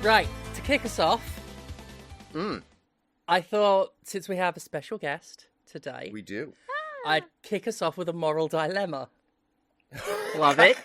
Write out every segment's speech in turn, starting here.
Right, to kick us off, I thought, since we have a special guest today, We do. I'd kick us off with a moral dilemma. Love it.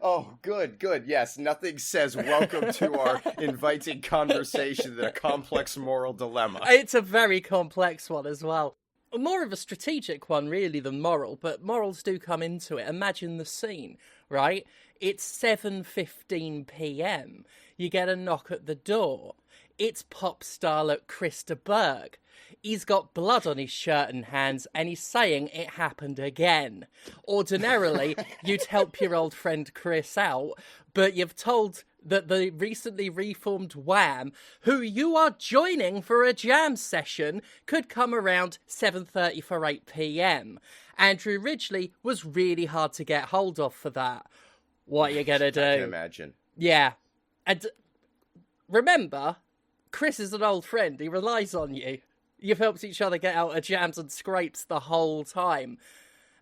Oh, good. Yes, nothing says welcome to our inviting conversation than a complex moral dilemma. It's a very complex one as well. More of a strategic one, really, than moral, but morals do come into it. Imagine the scene, right? It's 7:15 p.m. You get a knock at the door. It's pop starlet Krista Berg. He's got blood on his shirt and hands, and he's saying it happened again. Ordinarily, you'd help your old friend Chris out, but you've told that the recently reformed Wham, who you are joining for a jam session, could come around 7:30 for 8 p.m. Andrew Ridgeley was really hard to get hold of for that. What are you gonna do? I can imagine. Yeah. And remember, Chris is an old friend. He relies on you. You've helped each other get out of jams and scrapes the whole time.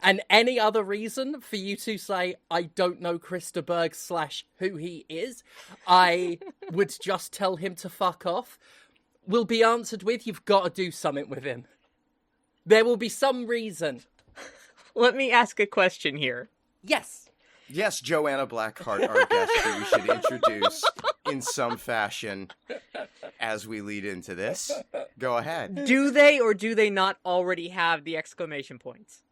And any other reason for you to say, I don't know Krista Berg / who he is, I would just tell him to fuck off, will be answered with, you've got to do something with him. There will be some reason. Let me ask a question here. Yes. Yes, Joanna Blackhart, our guest, who we should introduce in some fashion as we lead into this. Go ahead. Do they or do they not already have the exclamation points?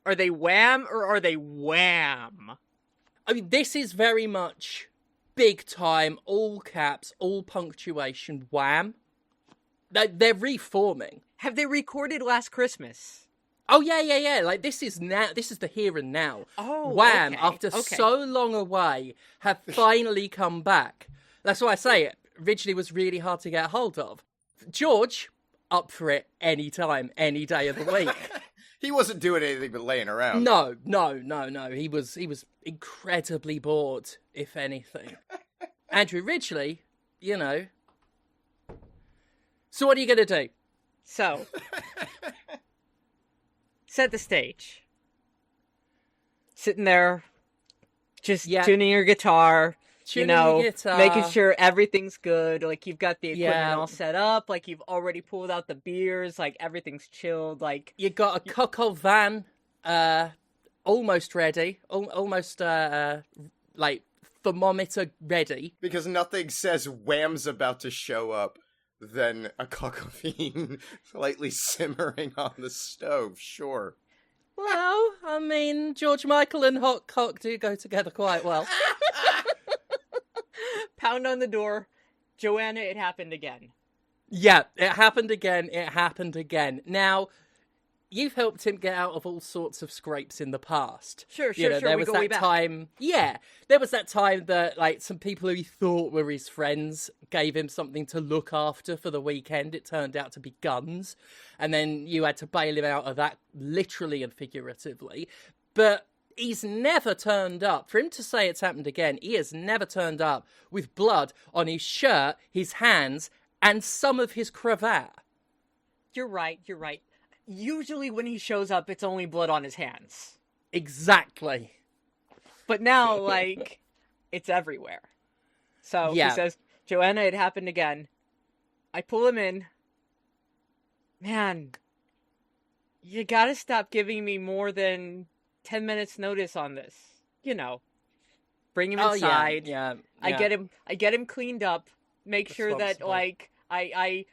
Are they wham or are they wham? I mean, this is very much big time, all caps, all punctuation, wham. They're reforming. Have they recorded Last Christmas? Oh, yeah. Like, this is the here and now. Oh, Wham, okay, after okay. so long away, have finally come back. That's why I say it. Ridgeley was really hard to get hold of. George, up for it any time, any day of the week. He wasn't doing anything but laying around. No. He was incredibly bored, if anything. Andrew Ridgeley, you know. So what are you going to do? So, set the stage. Sitting there, just tuning your guitar, making sure everything's good. Like, you've got the equipment all set up. Like, you've already pulled out the beers. Like, everything's chilled. Like, you got a cockle van, almost ready. Almost, like, thermometer ready. Because nothing says Wham's about to show up than a cockafine slightly simmering on the stove, sure. Well, I mean, George Michael and hot cock do go together quite well. Pound on the door. Joanna, it happened again. Yeah, it happened again. Now, you've helped him get out of all sorts of scrapes in the past. Sure. There was that time. Yeah, there was that time that, like, some people who he thought were his friends gave him something to look after for the weekend. It turned out to be guns, and then you had to bail him out of that, literally and figuratively. But he's never turned up. For him to say it's happened again, he has never turned up with blood on his shirt, his hands, and some of his cravat. You're right. Usually when he shows up, it's only blood on his hands. Exactly. But now, like, it's everywhere. So he says, Joanna, it happened again. I pull him in. Man, you gotta stop giving me more than 10 minutes notice on this. You know, bring him inside. Yeah. I get him cleaned up. Make sure that, like, I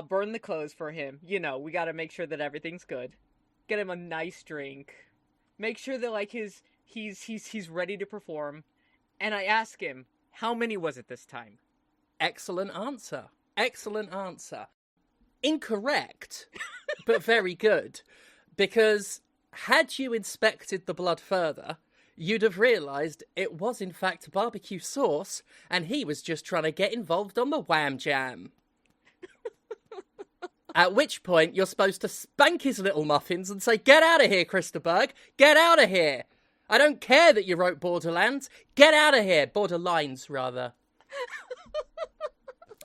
burn the clothes for him. You know, we gotta make sure that everything's good. Get him a nice drink. Make sure that, like, he's ready to perform. And I ask him, how many was it this time? Excellent answer. Incorrect, but very good. Because had you inspected the blood further, you'd have realised it was in fact barbecue sauce, and he was just trying to get involved on the wham jam. At which point, you're supposed to spank his little muffins and say, get out of here, Krista Berg. Get out of here. I don't care that you wrote Borderlands. Get out of here. Borderlines, rather.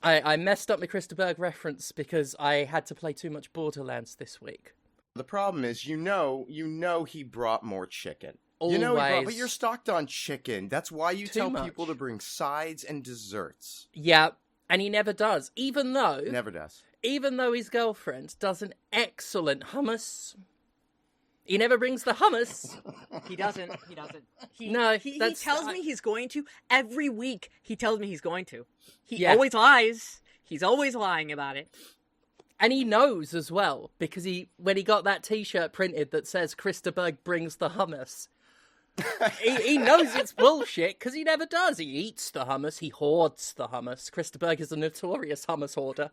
I messed up my Krista Berg reference because I had to play too much Borderlands this week. The problem is, you know he brought more chicken. Always. You know, but you're stocked on chicken. That's why you Too tell much. people to bring sides and desserts. Yeah, and he never does. Even though his girlfriend does an excellent hummus. He never brings the hummus. He doesn't. He tells me he's going to. Every week, he tells me he's going to. He always lies. He's always lying about it. And he knows as well, because when he got that t-shirt printed that says Christerberg brings the hummus, he knows it's bullshit, because he never does. He eats the hummus. He hoards the hummus. Christerberg is a notorious hummus hoarder.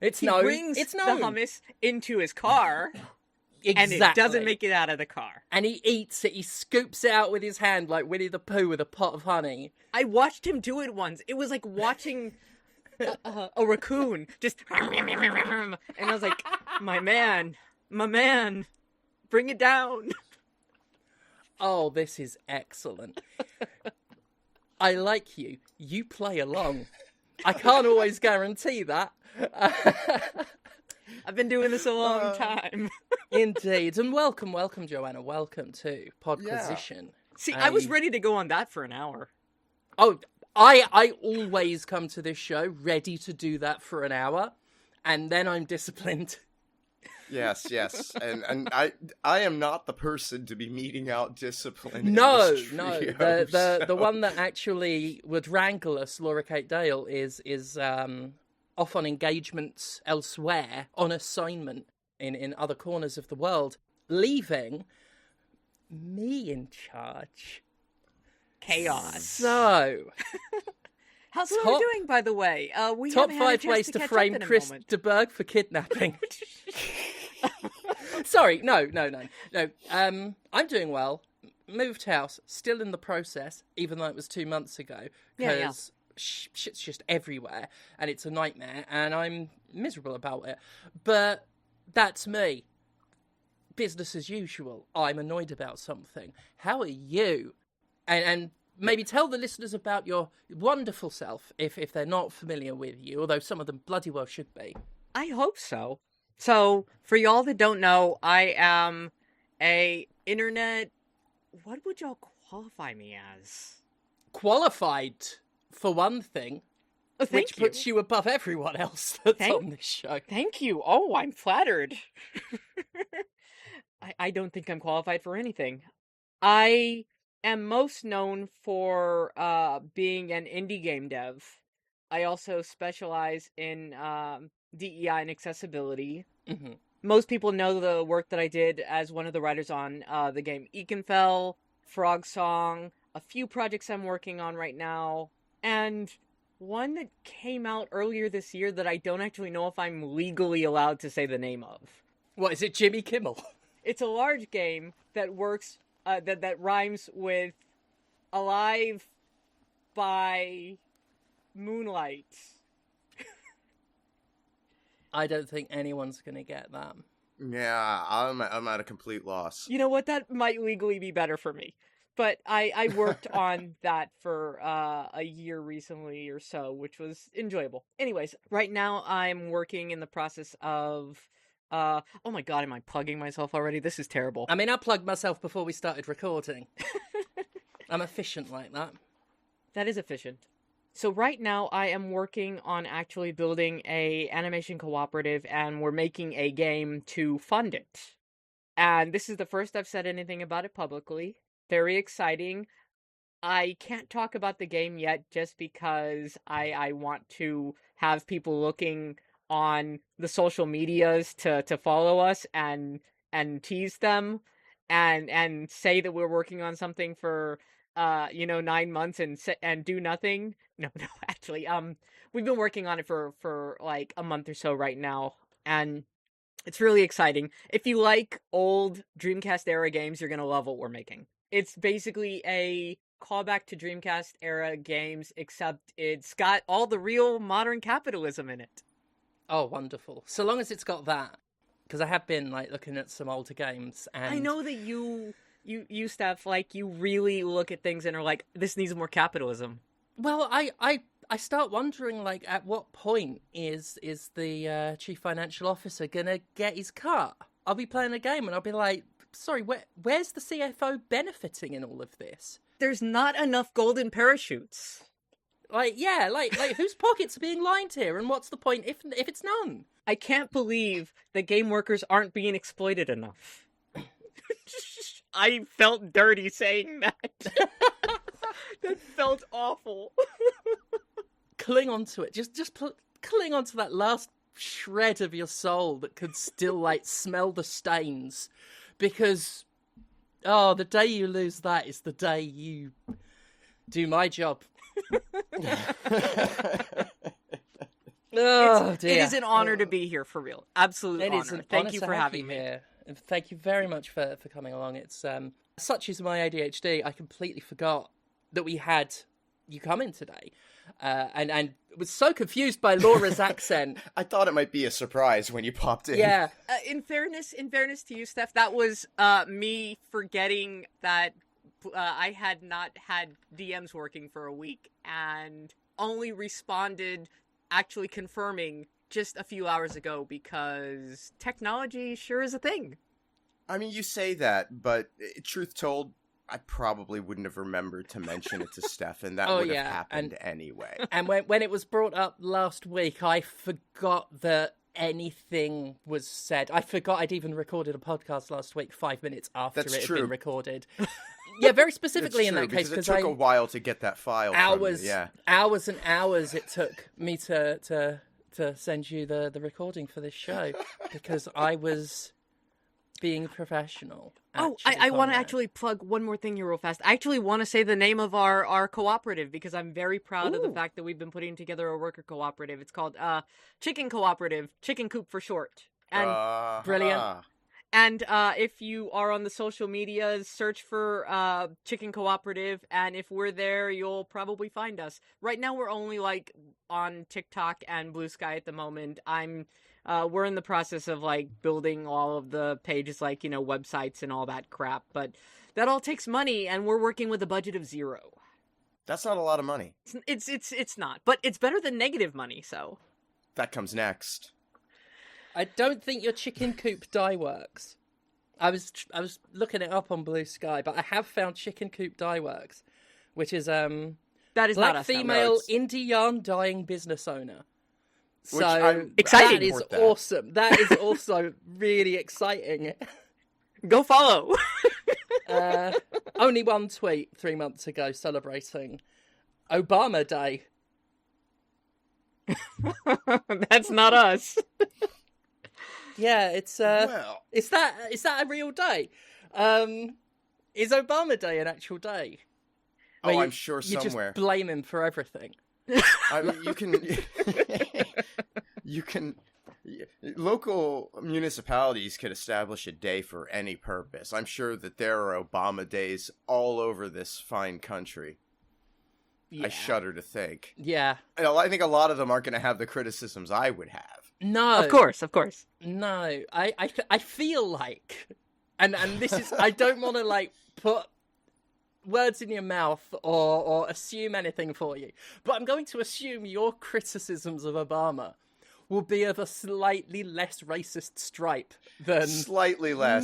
He brings the hummus into his car. Exactly. And it doesn't make it out of the car. And he eats it. He scoops it out with his hand like Winnie the Pooh with a pot of honey. I watched him do it once. It was like watching a raccoon just... And I was like, my man, bring it down. Oh, this is excellent. I like you. You play along. I can't always guarantee that. I've been doing this a long time. Indeed. And welcome, Joanna. Welcome to Podquisition. Yeah. See, I was ready to go on that for an hour. Oh, I always come to this show ready to do that for an hour, and then I'm disciplined. Yes. And I am not the person to be meting out discipline. No. The one that actually would wrangle us, Laura Kate Dale, is off on engagements elsewhere, on assignment in other corners of the world, leaving me in charge. Chaos. So, how's Laura doing, by the way? We top haven't had 5 ways to frame Chris moment. DeBerg for kidnapping. Sorry, no. I'm doing well. Moved house, still in the process, even though it was 2 months ago, because shit's just everywhere, and it's a nightmare, and I'm miserable about it. But that's me. Business as usual. I'm annoyed about something. How are you? And maybe tell the listeners about your wonderful self, if they're not familiar with you, although some of them bloody well should be. I hope so. So, for y'all that don't know, I am a internet... What would y'all qualify me as? Qualified, for one thing. Which puts you above everyone else that's on this show. Thank you. Oh, I'm flattered. I don't think I'm qualified for anything. I am most known for being an indie game dev. I also specialize in DEI and accessibility. Mm-hmm. Most people know the work that I did as one of the writers on the game Ekenfell, Frog Song, a few projects I'm working on right now, and one that came out earlier this year that I don't actually know if I'm legally allowed to say the name of. What, is it Jimmy Kimmel? It's a large game that works, that rhymes with Alive by Moonlight. I don't think anyone's going to get that. Yeah, I'm at a complete loss. You know what? That might legally be better for me. But I worked on that for a year recently or so, which was enjoyable. Anyways, right now I'm working in the process of... oh my god, am I plugging myself already? This is terrible. I mean, I plugged myself before we started recording. I'm efficient like that. That is efficient. So right now I am working on actually building a animation cooperative, and we're making a game to fund it. And this is the first I've said anything about it publicly. Very exciting. I can't talk about the game yet just because I want to have people looking on the social medias to follow us and tease them and say that we're working on something for 9 months and do nothing. No, actually, we've been working on it for like a month or so right now, and it's really exciting. If you like old Dreamcast era games, you're gonna love what we're making. It's basically a callback to Dreamcast era games, except it's got all the real modern capitalism in it. Oh, wonderful. So long as it's got that. Because I have been like looking at some older games, and I know that you Steph, like, you really look at things and are like, this needs more capitalism. Well, I start wondering, like, at what point is the chief financial officer gonna get his cut? I'll be playing a game and I'll be like, sorry, where's the CFO benefiting in all of this? There's not enough golden parachutes. Like, yeah, like whose pockets are being lined here, and what's the point if it's none? I can't believe that game workers aren't being exploited enough. I felt dirty saying that. That felt awful. Cling on to it. Just cling on to that last shred of your soul that could still, like, smell the stains. Because, the day you lose that is the day you do my job. Oh, dear. It is an honor to be here, for real. Absolute honor. Thank you for having me. Here. And thank you very much for coming along. It's such is my ADHD, I completely forgot that we had you coming today. And was so confused by Laura's accent. I thought it might be a surprise when you popped in. Yeah. In fairness to you, Steph, that was me forgetting that I had not had DMs working for a week and only responded actually confirming just a few hours ago because technology sure is a thing. I mean, you say that, but truth told, I probably wouldn't have remembered to mention it to Steph, and that would have happened anyway. And when it was brought up last week, I forgot that anything was said. I forgot I'd even recorded a podcast last week 5 minutes after it had been recorded. Yeah, very specifically in that case, because it took a while to get that file. Hours and hours it took me to send you the recording for this show because I was being professional. I want to actually plug one more thing here real fast. I actually want to say the name of our cooperative because I'm very proud of the fact that we've been putting together a worker cooperative. It's called Chicken Cooperative, Chicken Coop for short. And brilliant. And if you are on the social medias, search for Chicken Cooperative, and if we're there, you'll probably find us. Right now, we're only like on TikTok and Blue Sky at the moment. We're in the process of like building all of the pages, like websites and all that crap. But that all takes money, and we're working with a budget of 0. That's not a lot of money. It's not, but it's better than negative money. So that comes next. I don't think your chicken coop dye works. I was looking it up on Blue Sky, but I have found chicken coop dye works, which is that is black not us, female indie yarn dyeing business owner. Which So exciting. That is awesome. That is also really exciting. Go follow. Only one tweet 3 months ago celebrating Obama Day. That's not us. Yeah, it's is that a real day? Is Obama Day an actual day? I'm sure you somewhere. You just blame him for everything. I mean, you can. Local municipalities could establish a day for any purpose. I'm sure that there are Obama days all over this fine country. Yeah. I shudder to think. Yeah. I think a lot of them aren't going to have the criticisms I would have. No. Of course. No. I feel like, and this is, I don't want to like put words in your mouth or assume anything for you, but I'm going to assume your criticisms of Obama will be of a slightly less racist stripe than slightly less.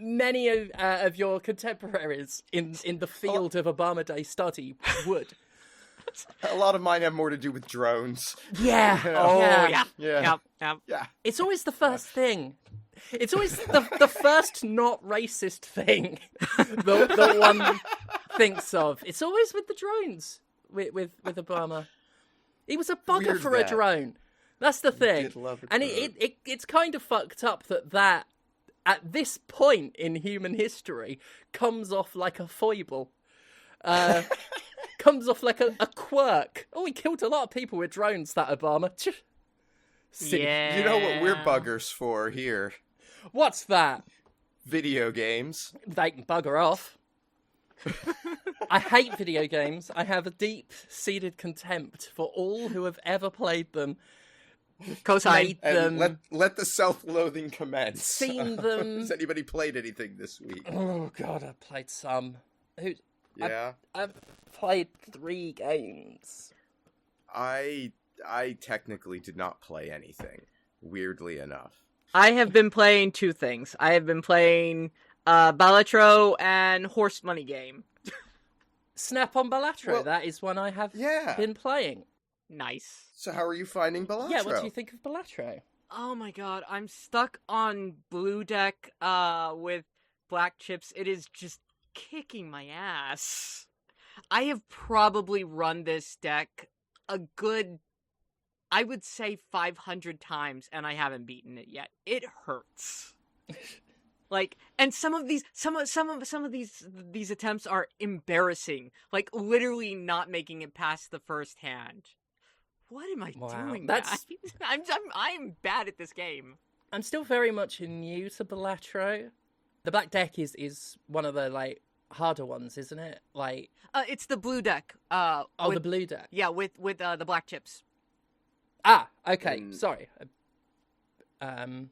Many of your contemporaries in the field of Obama Day study would. A lot of mine have more to do with drones. Yeah. Yeah. It's always the first thing. It's always the first not racist thing that one thinks of. It's always with the drones with Obama. He was a bugger for a drone. That's the thing. And it's kind of fucked up that at this point in human history comes off like a foible. Comes off like a quirk. Oh, he killed a lot of people with drones, that Obama. Yeah. You know what we're buggers for here? What's that? Video games. They can bugger off. I hate video games. I have a deep-seated contempt for all who have ever played them. Played them. Let the self-loathing commence. Seen them. Has anybody played anything this week? Oh, God, I've played some. Yeah? I've played 3 games. I technically did not play anything, weirdly enough. I have been playing 2 things. I have been playing Balatro and Horse Money Game. Snap on Balatro. Well, that is one I have been playing. Nice. So how are you finding Balatro? Yeah, what do you think of Balatro? Oh my god, I'm stuck on blue deck with black chips. It is just kicking my ass. I have probably run this deck a good, I would say 500 times, and I haven't beaten it yet. It hurts. Like, and some of these attempts are embarrassing. Like, literally not making it past the first hand. What am I doing? That's... I'm bad at this game. I'm still very much new to Balatro. The black deck is one of the like harder ones, isn't it? Like, it's the blue deck. the blue deck. Yeah, with the black chips. Ah, okay. Sorry.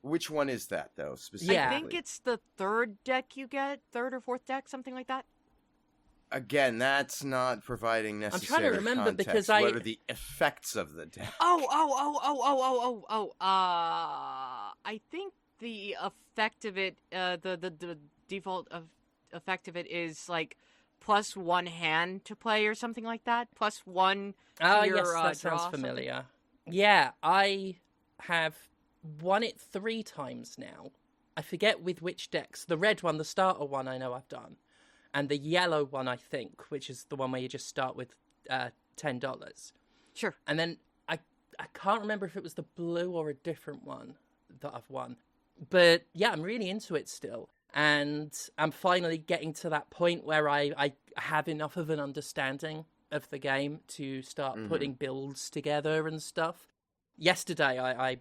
Which one is that though? Specifically, I think it's the third deck you get, third or fourth deck, something like that. Again, that's not providing necessary. I'm trying to remember context. because What are the effects of the deck? I think the effect of it, the default effect of it is like +1 hand to play or something like that. +1 to your yes, that sounds familiar. Yeah, I have won it 3 times now. I forget with which decks. The red one, the starter one, I know I've done. And the yellow one, I think, which is the one where you just start with $10. Sure. And then I can't remember if it was the blue or a different one that I've won. But yeah, I'm really into it still. And I'm finally getting to that point where I have enough of an understanding of the game to start putting builds together and stuff. Yesterday, I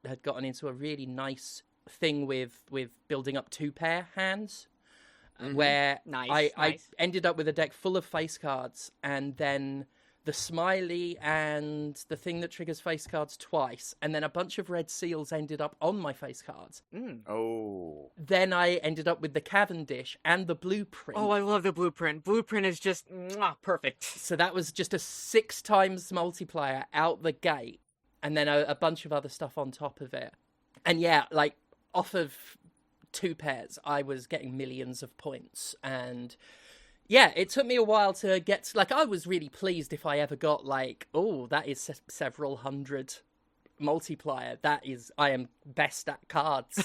had gotten into a really nice thing with building up 2-pair hands. Where I ended up with a deck full of face cards, and then the smiley and the thing that triggers face cards twice, and then a bunch of red seals ended up on my face cards. Oh. Then I ended up with the Cavendish and the blueprint. Oh, I love the blueprint. Blueprint is just perfect. So that was just a 6 times multiplier out the gate, and then a bunch of other stuff on top of it. And yeah, like, off of 2 pairs, I was getting millions of points, and yeah, it took me a while to get like, I was really pleased if I ever got like, oh, that is several hundred multiplier, I am best at cards.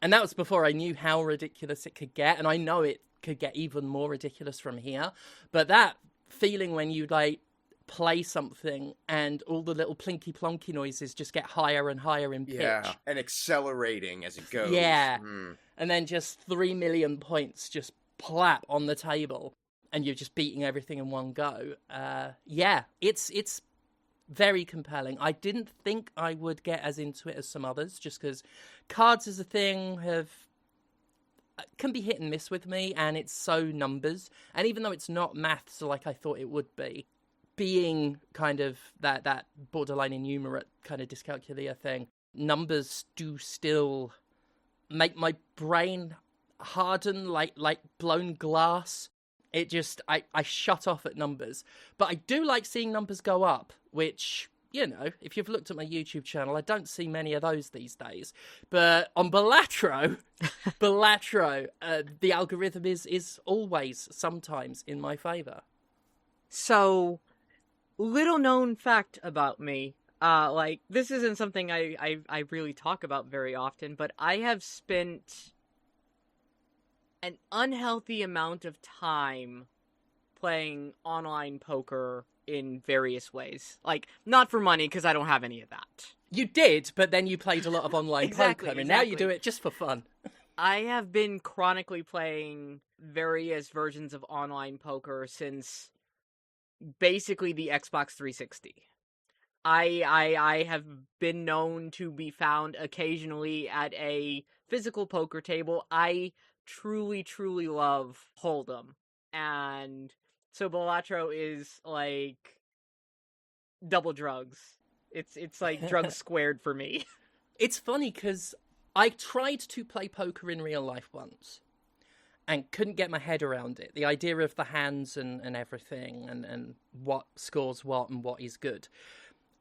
And that was before I knew how ridiculous it could get, and I know it could get even more ridiculous from here. But that feeling when you like play something and all the little plinky plonky noises just get higher and higher in pitch. Yeah, and accelerating as it goes. Yeah. And then just 3 million points just plap on the table and you're just beating everything in one go. Yeah, it's very compelling. I didn't think I would get as into it as some others, just because cards as a thing can be hit and miss with me, and it's so numbers. And even though it's not maths like I thought it would be, being kind of that borderline enumerate kind of dyscalculia thing, numbers do still make my brain harden like blown glass. It just, I shut off at numbers. But I do like seeing numbers go up, which, you know, if you've looked at my YouTube channel, I don't see many of those these days. But on Balatro, the algorithm is always, sometimes, in my favour. So, little known fact about me, like, this isn't something I really talk about very often, but I have spent an unhealthy amount of time playing online poker in various ways. Like, not for money, because I don't have any of that. You did, but then you played a lot of online poker, and now you do it just for fun. I have been chronically playing various versions of online poker since basically the Xbox 360. I have been known to be found occasionally at a physical poker table. I truly love Hold'em, and so Balatro is like double drugs. It's like drugs squared for me. It's funny because I tried to play poker in real life once and couldn't get my head around it. The idea of the hands and everything, and what scores what and what is good.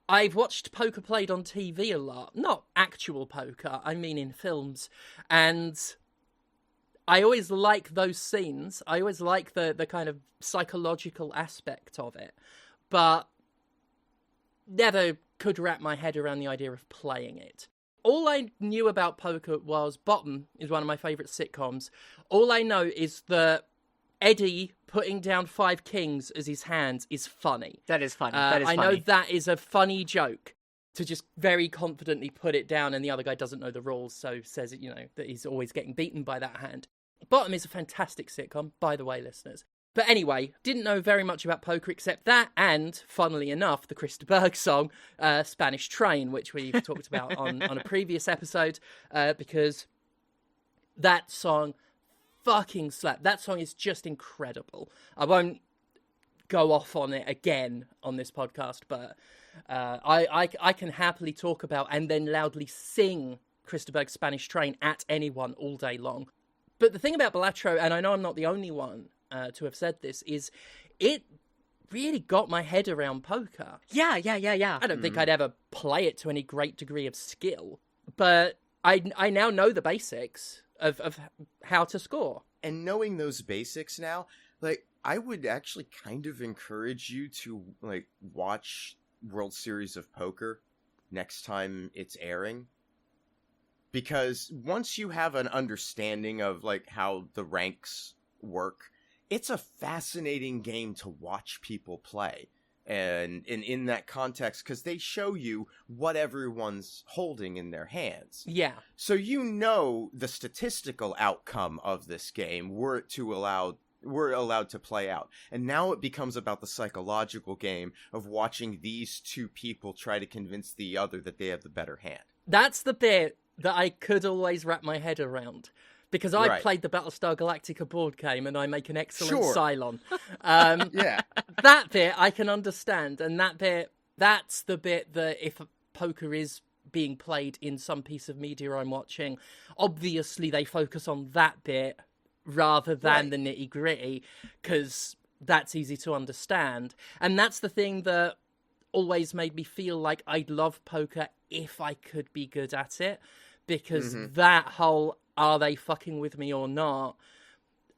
I've watched poker played on TV a lot. Not actual poker, I mean in films. And I always like those scenes. I always like the kind of psychological aspect of it, but never could wrap my head around the idea of playing it. All I knew about poker was Bottom is one of my favourite sitcoms. All I know is that Eddie putting down 5 kings as his hands is funny. That is funny. That is I funny. know that is a funny joke to just very confidently put it down, and the other guy doesn't know the rules, so says, that he's always getting beaten by that hand. Bottom is a fantastic sitcom, by the way, listeners. But anyway, didn't know very much about poker except that, and, funnily enough, the Chris de Burgh song, Spanish Train, which we've talked about on a previous episode, because that song fucking slapped. That song is just incredible. I won't go off on it again on this podcast, but I can happily talk about and then loudly sing Chris de Burgh's Spanish Train at anyone all day long. But the thing about Balatro, and I know I'm not the only one to have said this, is it really got my head around poker. Yeah. I don't think I'd ever play it to any great degree of skill, but I now know the basics of how to score. And knowing those basics now, I would actually kind of encourage you to, watch World Series of Poker next time it's airing. Because once you have an understanding of, how the ranks work, it's a fascinating game to watch people play. And in that context, because they show you what everyone's holding in their hands. Yeah. So the statistical outcome of this game were allowed to play out. And now it becomes about the psychological game of watching these two people try to convince the other that they have the better hand. That's the bit that I could always wrap my head around. Because I played the Battlestar Galactica board game and I make an excellent Cylon. Yeah. That bit I can understand. And that's the bit that if poker is being played in some piece of media I'm watching, obviously they focus on that bit rather than the nitty gritty, because that's easy to understand. And that's the thing that always made me feel like I'd love poker if I could be good at it, because that whole are they fucking with me or not,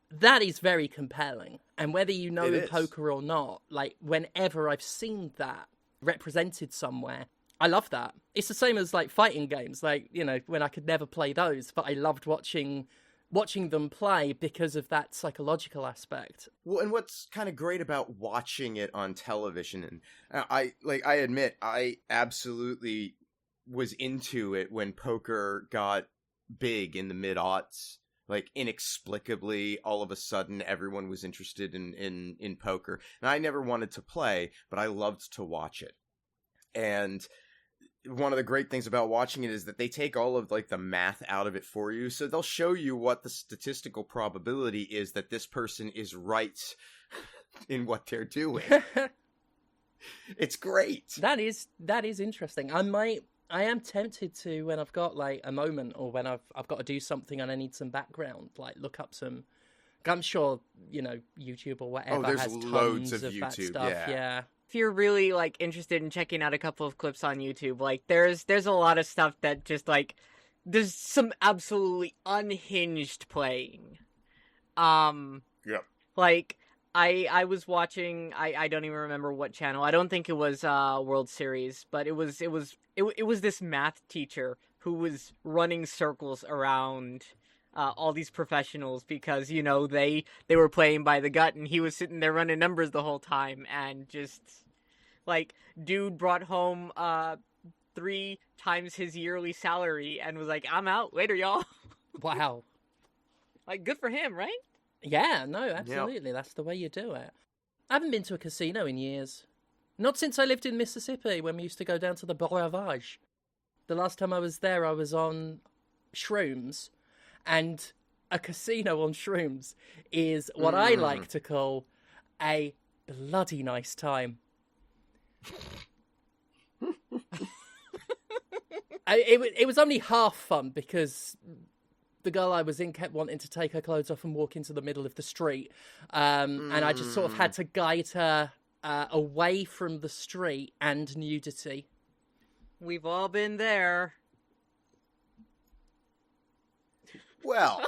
that is very compelling. And whether you know poker or not, whenever I've seen that represented somewhere, I love that. It's the same as fighting games, when I could never play those, but I loved watching them play because of that psychological aspect. Well, and what's kind of great about watching it on television, and I admit I absolutely was into it when poker got big in the mid-aughts. Inexplicably, all of a sudden, everyone was interested in poker. And I never wanted to play, but I loved to watch it. And one of the great things about watching it is that they take all of the math out of it for you. So they'll show you what the statistical probability is that this person is right in what they're doing. It's great. That is interesting. I am tempted to, when I've got a moment, or when I've got to do something and I need some background, look up some. I'm sure YouTube or whatever there's has loads tons of that YouTube, stuff. yeah. If you're really interested in checking out a couple of clips on YouTube, there's a lot of stuff that just there's some absolutely unhinged playing. Yep. I was watching, I don't even remember what channel. I don't think it was World Series, but it was this math teacher who was running circles around all these professionals because, they were playing by the gut, and he was sitting there running numbers the whole time, and just dude brought home 3 times his yearly salary and was like, I'm out later, y'all. Wow. Good for him, right? Yeah, no, absolutely. Yep. That's the way you do it. I haven't been to a casino in years. Not since I lived in Mississippi, when we used to go down to the Borderlands. The last time I was there, I was on shrooms. And a casino on shrooms is what I like to call a bloody nice time. It was only half fun because the girl I was in kept wanting to take her clothes off and walk into the middle of the street. And I just sort of had to guide her away from the street and nudity. We've all been there. Well,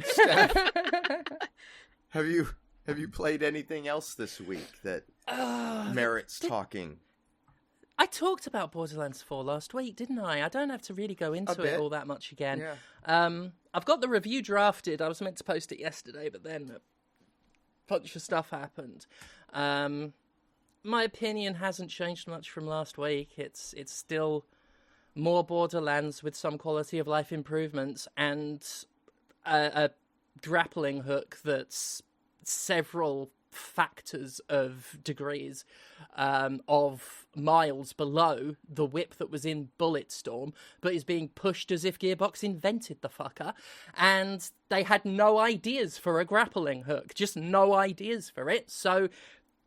Steph, have you played anything else this week that merits talking? I talked about Borderlands 4 last week, didn't I? I don't have to really go into it all that much again. Yeah. I've got the review drafted. I was meant to post it yesterday, but then a bunch of stuff happened. My opinion hasn't changed much from last week. It's still more Borderlands with some quality of life improvements and a grappling hook that's several factors of degrees of miles below the whip that was in Bulletstorm, but is being pushed as if Gearbox invented the fucker, and they had no ideas for a grappling hook, just no ideas for it, so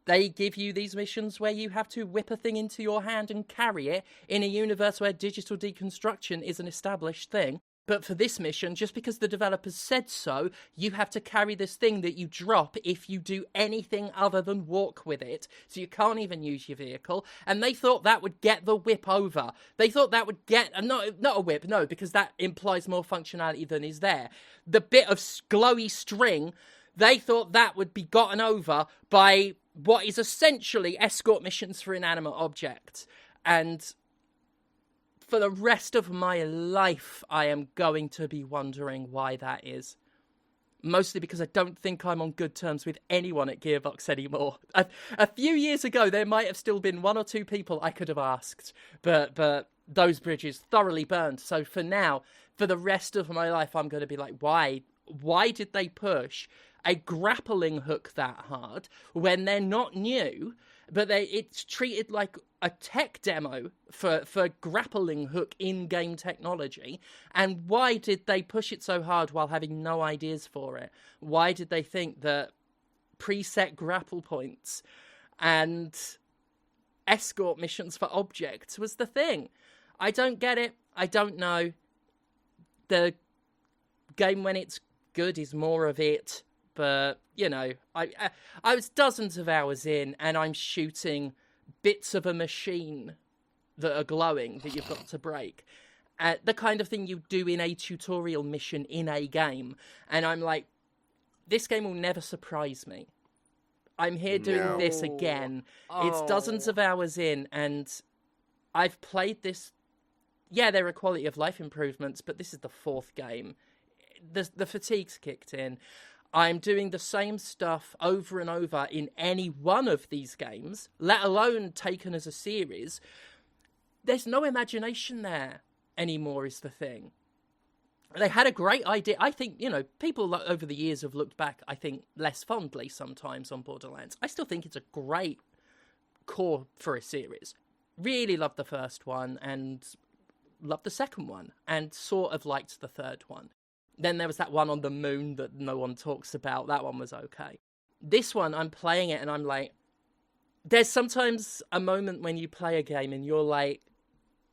they give you these missions where you have to whip a thing into your hand and carry it in a universe where digital deconstruction is an established thing. But for this mission, just because the developers said so, you have to carry this thing that you drop if you do anything other than walk with it. So you can't even use your vehicle. And they thought that would get the whip over. They thought that would get... Not a whip, no, because that implies more functionality than is there. The bit of glowy string, they thought that would be gotten over by what is essentially escort missions for inanimate objects. And for the rest of my life, I am going to be wondering why that is. Mostly because I don't think I'm on good terms with anyone at Gearbox anymore. A few years ago, there might have still been one or two people I could have asked, but those bridges thoroughly burned. So for now, for the rest of my life, I'm going to be like, why? Why did they push a grappling hook that hard when they're not new, but it's treated like a tech demo for grappling hook in-game technology? And why did they push it so hard while having no ideas for it? Why did they think that preset grapple points and escort missions for objects was the thing? I don't get it. I don't know. The game, when it's good, is more of it. But, you know, I was dozens of hours in, and I'm shooting bits of a machine that are glowing that you've got to break. The kind of thing you do in a tutorial mission in a game. And I'm like, this game will never surprise me. I'm here doing this again. It's dozens of hours in, and I've played this. Yeah, there are quality of life improvements, but this is the fourth game. The fatigue's kicked in. I'm doing the same stuff over and over in any one of these games, let alone taken as a series. There's no imagination there anymore is the thing. They had a great idea. I think, you know, people over the years have looked back, I think, less fondly sometimes on Borderlands. I still think it's a great core for a series. Really loved the first one and loved the second one and sort of liked the third one. Then there was that one on the moon that no one talks about. That one was okay. This one, I'm playing it and I'm like, there's sometimes a moment when you play a game and you're like,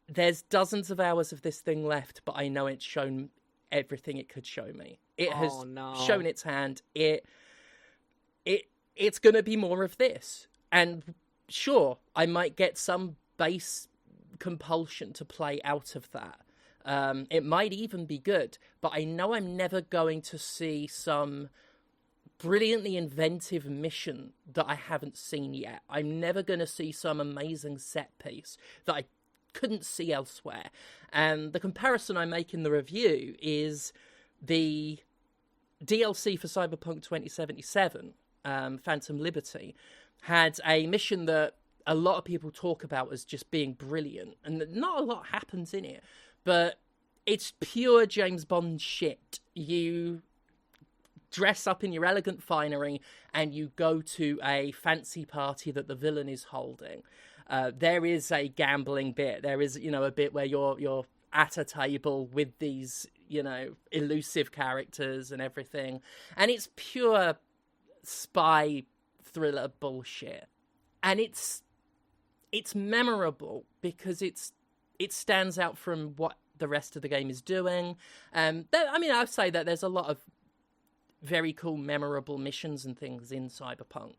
there's dozens of hours of this thing left, but I know it's shown everything it could show me. It has shown its hand. It's going to be more of this. And sure, I might get some base compulsion to play out of that. It might even be good, but I know I'm never going to see some brilliantly inventive mission that I haven't seen yet. I'm never going to see some amazing set piece that I couldn't see elsewhere. And the comparison I make in the review is the DLC for Cyberpunk 2077, Phantom Liberty, had a mission that a lot of people talk about as just being brilliant, and not a lot happens in it. But it's pure James Bond shit. You dress up in your elegant finery and you go to a fancy party that the villain is holding. There is a gambling bit. There is, you know, a bit where you're at a table with these, you know, elusive characters and everything. And it's pure spy thriller bullshit. And it's memorable because it stands out from what the rest of the game is doing. I'd say that there's a lot of very cool, memorable missions and things in Cyberpunk.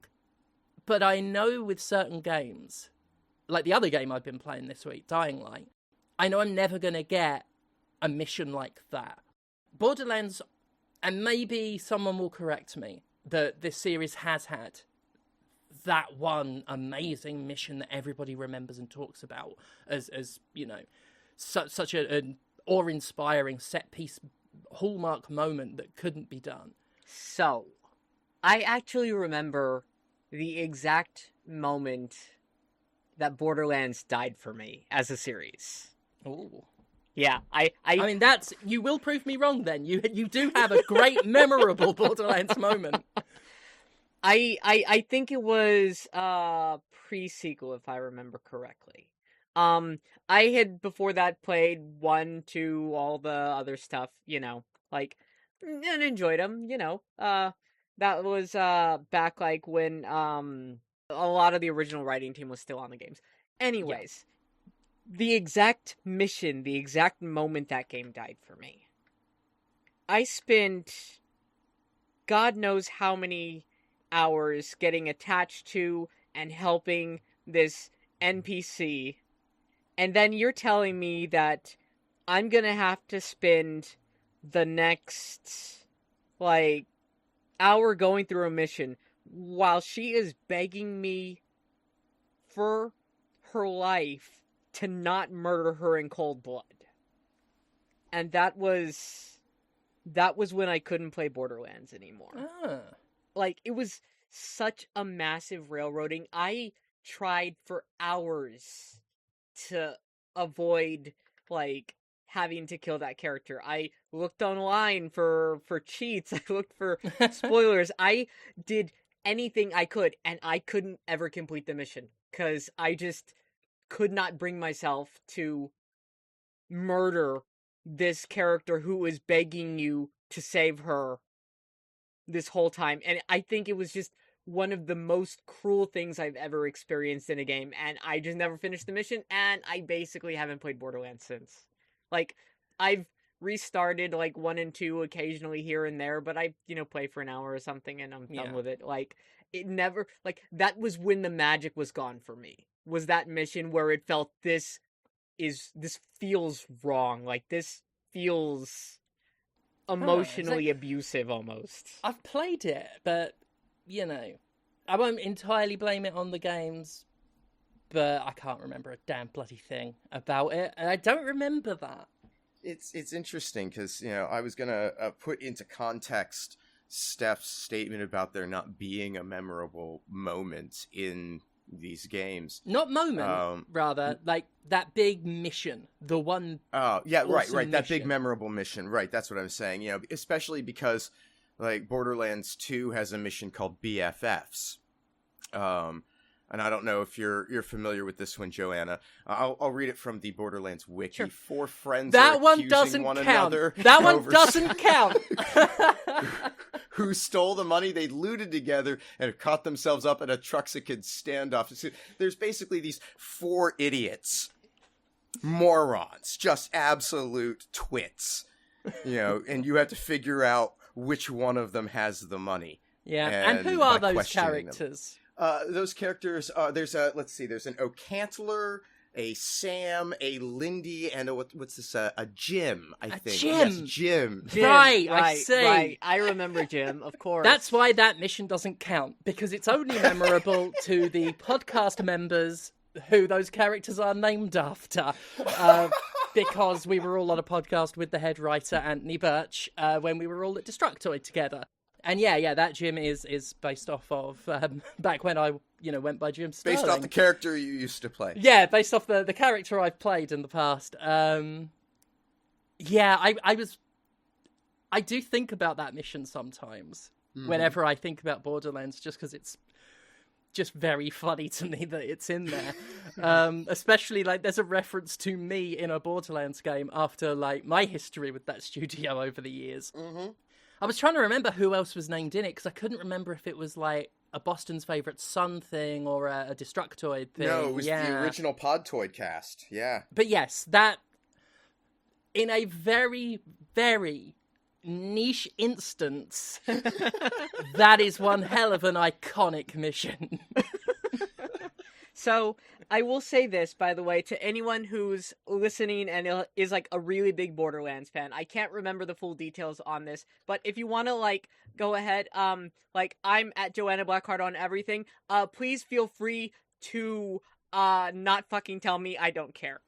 But I know with certain games, like the other game I've been playing this week, Dying Light, I know I'm never going to get a mission like that. Borderlands and maybe someone will correct me, that this series has had that one amazing mission that everybody remembers and talks about as you know, such an awe-inspiring set-piece hallmark moment that couldn't be done. So, I actually remember the exact moment that Borderlands died for me as a series. Ooh. Yeah, I mean, you will prove me wrong then. You do have a great, memorable Borderlands moment. I think it was pre-sequel, if I remember correctly. I had before that played 1, 2, all the other stuff, you know, like, and enjoyed them, you know. That was back like when a lot of the original writing team was still on the games. Anyways, the exact mission, the exact moment that game died for me, I spent God knows how many hours getting attached to and helping this NPC, and then you're telling me that I'm gonna have to spend the next, like, hour going through a mission while she is begging me for her life to not murder her in cold blood. And that was when I couldn't play Borderlands anymore. Like, it was such a massive railroading. I tried for hours to avoid, like, having to kill that character. I looked online for cheats. I looked for spoilers. I did anything I could, and I couldn't ever complete the mission, because I just could not bring myself to murder this character who is begging you to save her this whole time. And I think it was just one of the most cruel things I've ever experienced in a game, and I just never finished the mission, and I basically haven't played Borderlands since. Like, I've restarted, like, 1 and 2 occasionally here and there, but I, you know, play for an hour or something, and I'm done with it. Like, it never, like, that was when the magic was gone for me. Was that mission where it felt, this feels wrong. Like, this feels emotionally abusive, almost. I've played it, but, you know, I won't entirely blame it on the games, but I can't remember a damn bloody thing about it, and I don't remember that. It's interesting, because, you know, I was going to put into context Steph's statement about there not being a memorable moment in these games. Not moment, rather, like, that big mission. The one... Oh, yeah, right, mission. that big memorable mission. Right, that's what I was saying. You know, especially because, like, Borderlands 2 has a mission called BFFs. And I don't know if you're familiar with this one, Joanna. I'll read it from the Borderlands wiki. Sure. 4 friends that are one accusing doesn't one count. another. That one doesn't count. Who stole the money they looted together and have caught themselves up in a Truxican standoff. So there's basically these 4 idiots, morons, just absolute twits, you know, and you have to figure out which one of them has the money. Yeah, and who are those characters? Those characters, there's an O'Cantler, a Sam, a Lindy, and what's this, a Jim, I think. Jim! Yes, Jim. Right, I see. Right. I remember Jim, of course. That's why that mission doesn't count, because it's only memorable to the podcast members who those characters are named after. Because we were all on a podcast with the head writer, Anthony Birch, when we were all at Destructoid together. And yeah, that Jim is based off of back when I, you know, went by Jim Sterling. Based off the character you used to play. Yeah, based off the character I've played in the past. Yeah, I do think about that mission sometimes. Mm-hmm. Whenever I think about Borderlands, just because it's just very funny to me that it's in there. Especially, like, there's a reference to me in a Borderlands game after, like, my history with that studio over the years. Mm-hmm. I was trying to remember who else was named in it, because I couldn't remember if it was, like, a Boston's Favourite Son thing or a Destructoid thing. No, it was the original Podtoid cast, yeah. But yes, that, in a very, very niche instance, that is one hell of an iconic mission. So, I will say this, by the way, to anyone who's listening and is, like, a really big Borderlands fan. I can't remember the full details on this, but if you want to, like, go ahead, like, I'm at Joanna Blackhart on everything, please feel free to, not fucking tell me I don't care.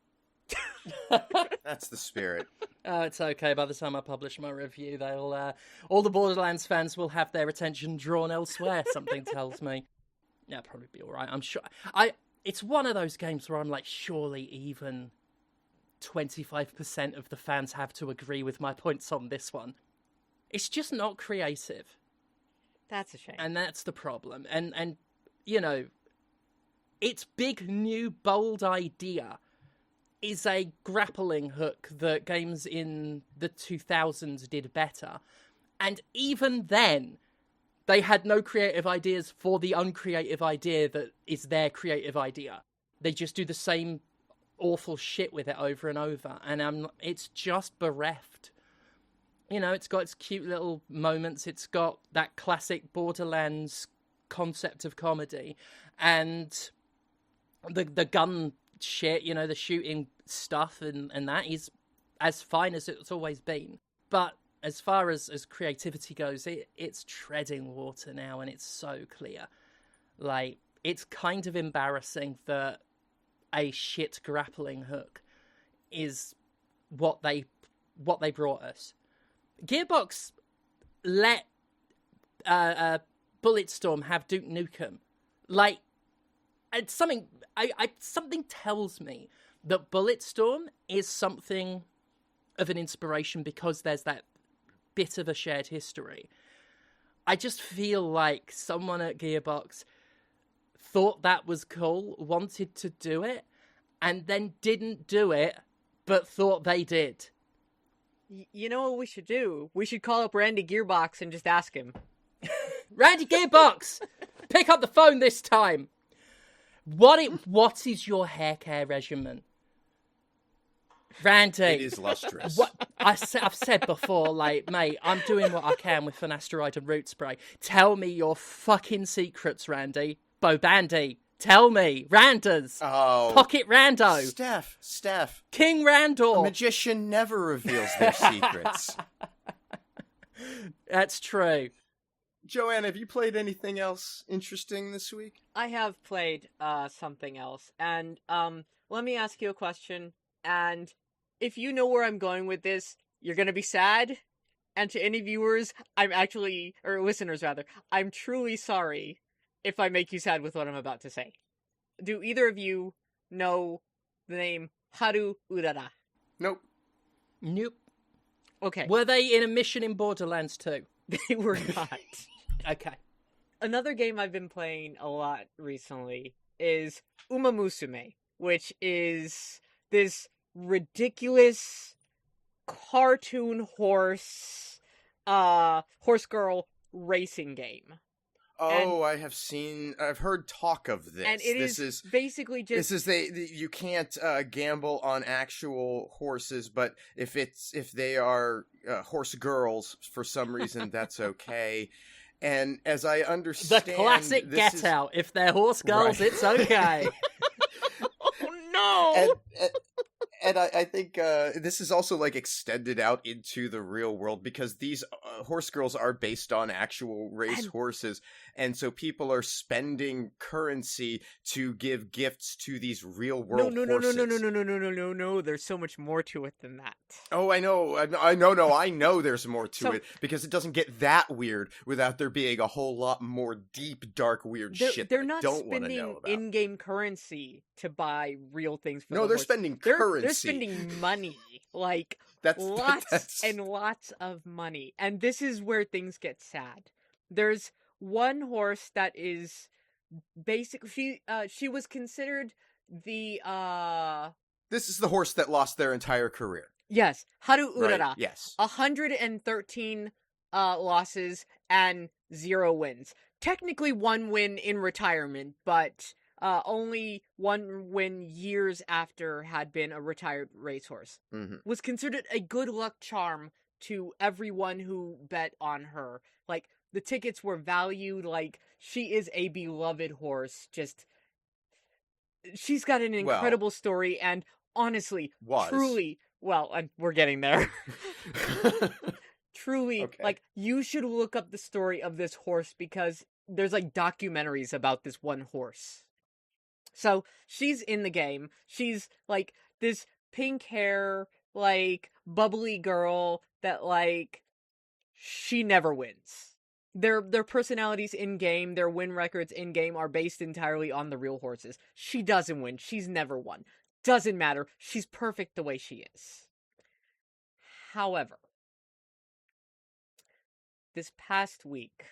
That's the spirit. Oh, it's okay. By the time I publish my review, they'll all the Borderlands fans will have their attention drawn elsewhere. Something tells me. Yeah, probably be all right. I'm sure. It's one of those games where I'm like, surely even 25% of the fans have to agree with my points on this one. It's just not creative. That's a shame. And that's the problem. And you know, its big new bold idea is a grappling hook that games in the 2000s did better. And even then, they had no creative ideas for the uncreative idea that is their creative idea. They just do the same awful shit with it over and over. And it's just bereft. You know, it's got its cute little moments. It's got that classic Borderlands concept of comedy. And the gun shit, you know, the shooting stuff and that is as fine as it's always been. But as far as creativity goes, it's treading water now, and it's so clear. Like, it's kind of embarrassing that a shit grappling hook is what they brought us. Gearbox let Bulletstorm have Duke Nukem. Like, it's something something tells me that Bulletstorm is something of an inspiration because there's that bit of a shared history. I just feel like someone at Gearbox thought that was cool, wanted to do it, and then didn't do it, but thought they did. You know what we should do? We should call up Randy Gearbox and just ask him. Randy Gearbox! Pick up the phone this time! What is your hair care regimen? Randy. It is lustrous. What I've said before, like, mate, I'm doing what I can with finasteride and root spray. Tell me your fucking secrets, Randy. Bo Bandy. Tell me. Randers. Oh. Pocket Rando. Steph. King Randor. A magician never reveals their secrets. That's true. Joanna, have you played anything else interesting this week? I have played something else, and let me ask you a question, and if you know where I'm going with this, you're gonna be sad, and to any viewers, or listeners rather, I'm truly sorry if I make you sad with what I'm about to say. Do either of you know the name Haru Urara? Nope. Okay. Were they in a mission in Borderlands 2? They were not. Okay. Another game I've been playing a lot recently is Umamusume, which is this ridiculous cartoon horse girl racing game. Oh, I've heard talk of this. And this is basically just... you can't gamble on actual horses, but if they are horse girls, for some reason, that's okay. And as I understand... The classic Get Out. If they're horse girls, right. It's okay. Oh, no! And I think this is also, like, extended out into the real world, because these horse girls are based on actual race horses, and so people are spending currency to give gifts to these real world horses. No, there's so much more to it than that. Oh, I know there's more to it, because it doesn't get that weird without there being a whole lot more deep, dark, weird shit they're that not I don't want to know spending about. In-game currency to buy real things for No, they're spending currency. They're spending money. Like, lots and lots of money. And this is where things get sad. There's one horse that is basically... She was considered the... This is the horse that lost their entire career. Yes. Haru Urara. Right, yes. 113 losses and 0 wins. Technically 1 win in retirement, but... only 1 win years after had been a retired racehorse. Mm-hmm. Was considered a good luck charm to everyone who bet on her. Like, the tickets were valued, like, she is a beloved horse. Just, she's got an incredible story, and honestly, truly, well, and we're getting there. Truly, Okay. like, you should look up the story of this horse, because there's, like, documentaries about this one horse. So, she's in the game. She's, like, this pink hair, like, bubbly girl that, like, she never wins. Their personalities in-game, their win records in-game are based entirely on the real horses. She doesn't win. She's never won. Doesn't matter. She's perfect the way she is. However, this past week,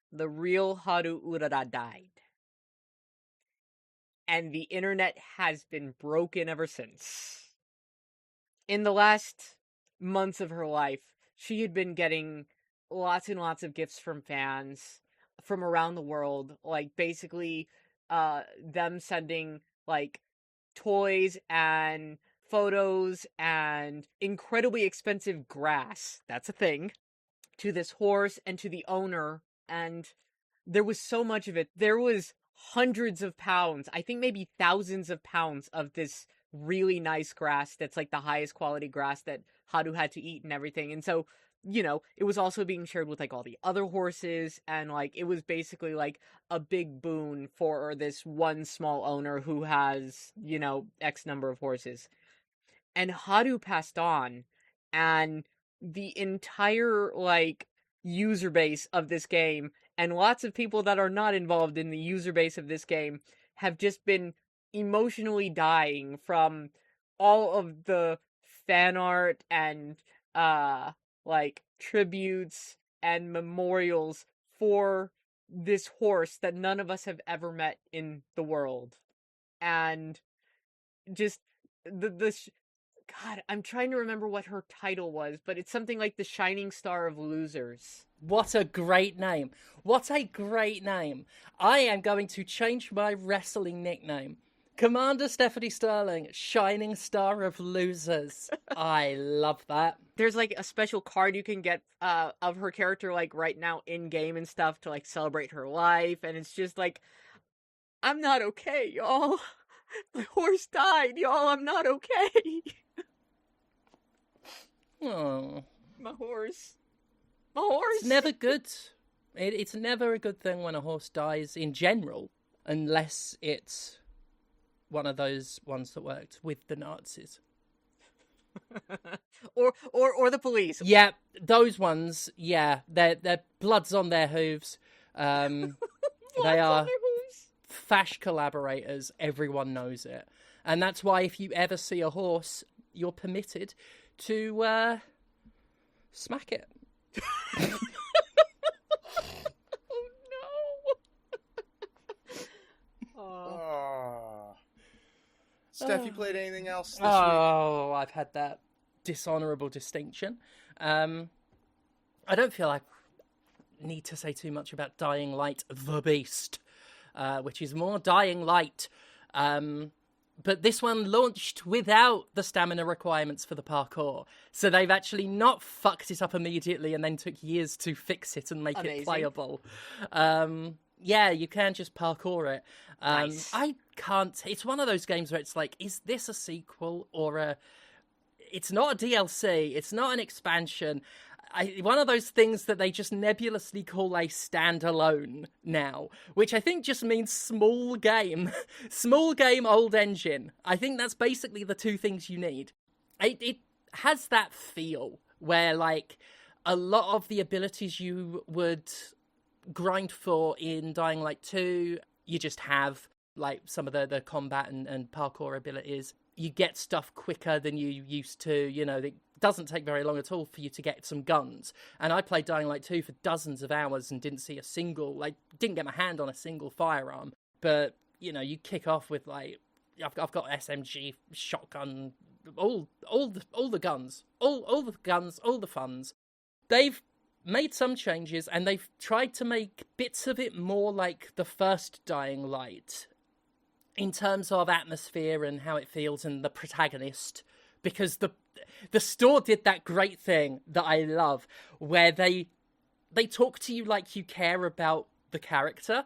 the real Haru Urara died. And the internet has been broken ever since. In the last months of her life, she had been getting lots and lots of gifts from fans from around the world, like basically them sending like toys and photos and incredibly expensive grass, that's a thing, to this horse and to the owner. And there was so much of it. There was hundreds of pounds, I think maybe thousands of pounds of this really nice grass that's like the highest quality grass that Haru had to eat and everything. And so, you know, it was also being shared with like all the other horses, and like it was basically like a big boon for this one small owner who has, you know, X number of horses. And Haru passed on, and the entire like user base of this game, and lots of people that are not involved in the user base of this game, have just been emotionally dying from all of the fan art and like tributes and memorials for this horse that none of us have ever met in the world. And just God, I'm trying to remember what her title was, but it's something like the Shining Star of Losers. What a great name. What a great name. I am going to change my wrestling nickname. Commander Stephanie Sterling, Shining Star of Losers. I love that. There's like a special card you can get of her character like right now in game and stuff to like celebrate her life, and it's just like, I'm not okay, y'all. My horse died, y'all. I'm not okay. Oh, my horse. My horse. It's never good. It's never a good thing when a horse dies in general, unless it's one of those ones that worked with the Nazis. or the police. Yeah, those ones, yeah. Their blood's on their hooves. They are fash collaborators. Everyone knows it. And that's why if you ever see a horse, you're permitted to smack it. Oh no. Oh. Steph, you played anything else this week? Oh, I've had that dishonourable distinction. I don't feel I need to say too much about Dying Light the Beast, which is more Dying Light. But this one launched without the stamina requirements for the parkour. So they've actually not fucked it up immediately and then took years to fix it and make it playable. Yeah, you can just parkour it. Nice. I can't... It's one of those games where it's like, is this a sequel or a... It's not a DLC. It's not an expansion. One of those things that they just nebulously call a standalone now, which I think just means small game. Small game, old engine. I think that's basically the two things you need. It has that feel where, like, a lot of the abilities you would grind for in Dying Light 2, you just have, like, some of the combat and parkour abilities. You get stuff quicker than you used to, you know, it doesn't take very long at all for you to get some guns. And I played Dying Light 2 for dozens of hours and didn't see a single, like, didn't get my hand on a single firearm. But, you know, you kick off with, like, I've got SMG, shotgun, all the guns, all the guns, all the funs. They've made some changes and they've tried to make bits of it more like the first Dying Light in terms of atmosphere and how it feels and the protagonist, because the store did that great thing that I love where they talk to you like you care about the character.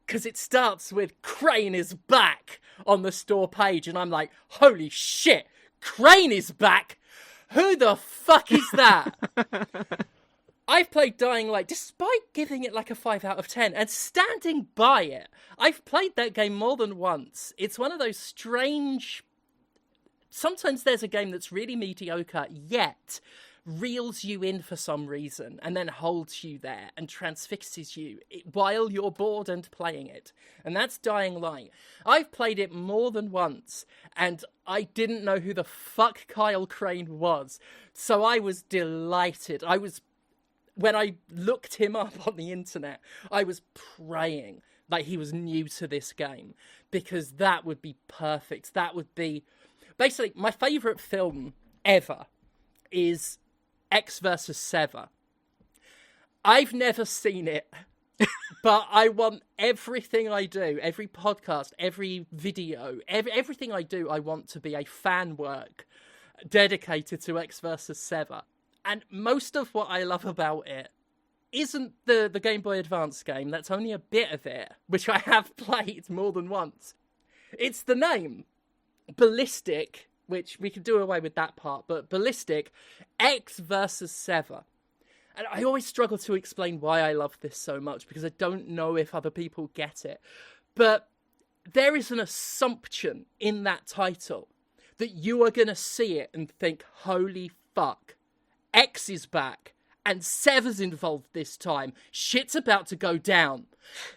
Because it starts with Crane is back on the store page, and I'm like, holy shit, Crane is back? Who the fuck is that? I've played Dying Light, despite giving it like a 5 out of 10, and standing by it. I've played that game more than once. It's one of those strange... Sometimes there's a game that's really mediocre, yet reels you in for some reason, and then holds you there and transfixes you while you're bored and playing it. And that's Dying Light. I've played it more than once, and I didn't know who the fuck Kyle Crane was. So I was delighted. When I looked him up on the internet, I was praying that he was new to this game, because that would be perfect. That would be... Basically, my favourite film ever is X vs. Sever. I've never seen it, but I want everything I do, every podcast, every video, everything I do, I want to be a fan work dedicated to X vs. Sever. And most of what I love about it isn't the Game Boy Advance game. That's only a bit of it, which I have played more than once. It's the name. Ballistic, which we could do away with that part, but Ballistic, X versus Sever. And I always struggle to explain why I love this so much, because I don't know if other people get it. But there is an assumption in that title that you are going to see it and think, holy fuck, X is back, and Sever's involved this time. Shit's about to go down.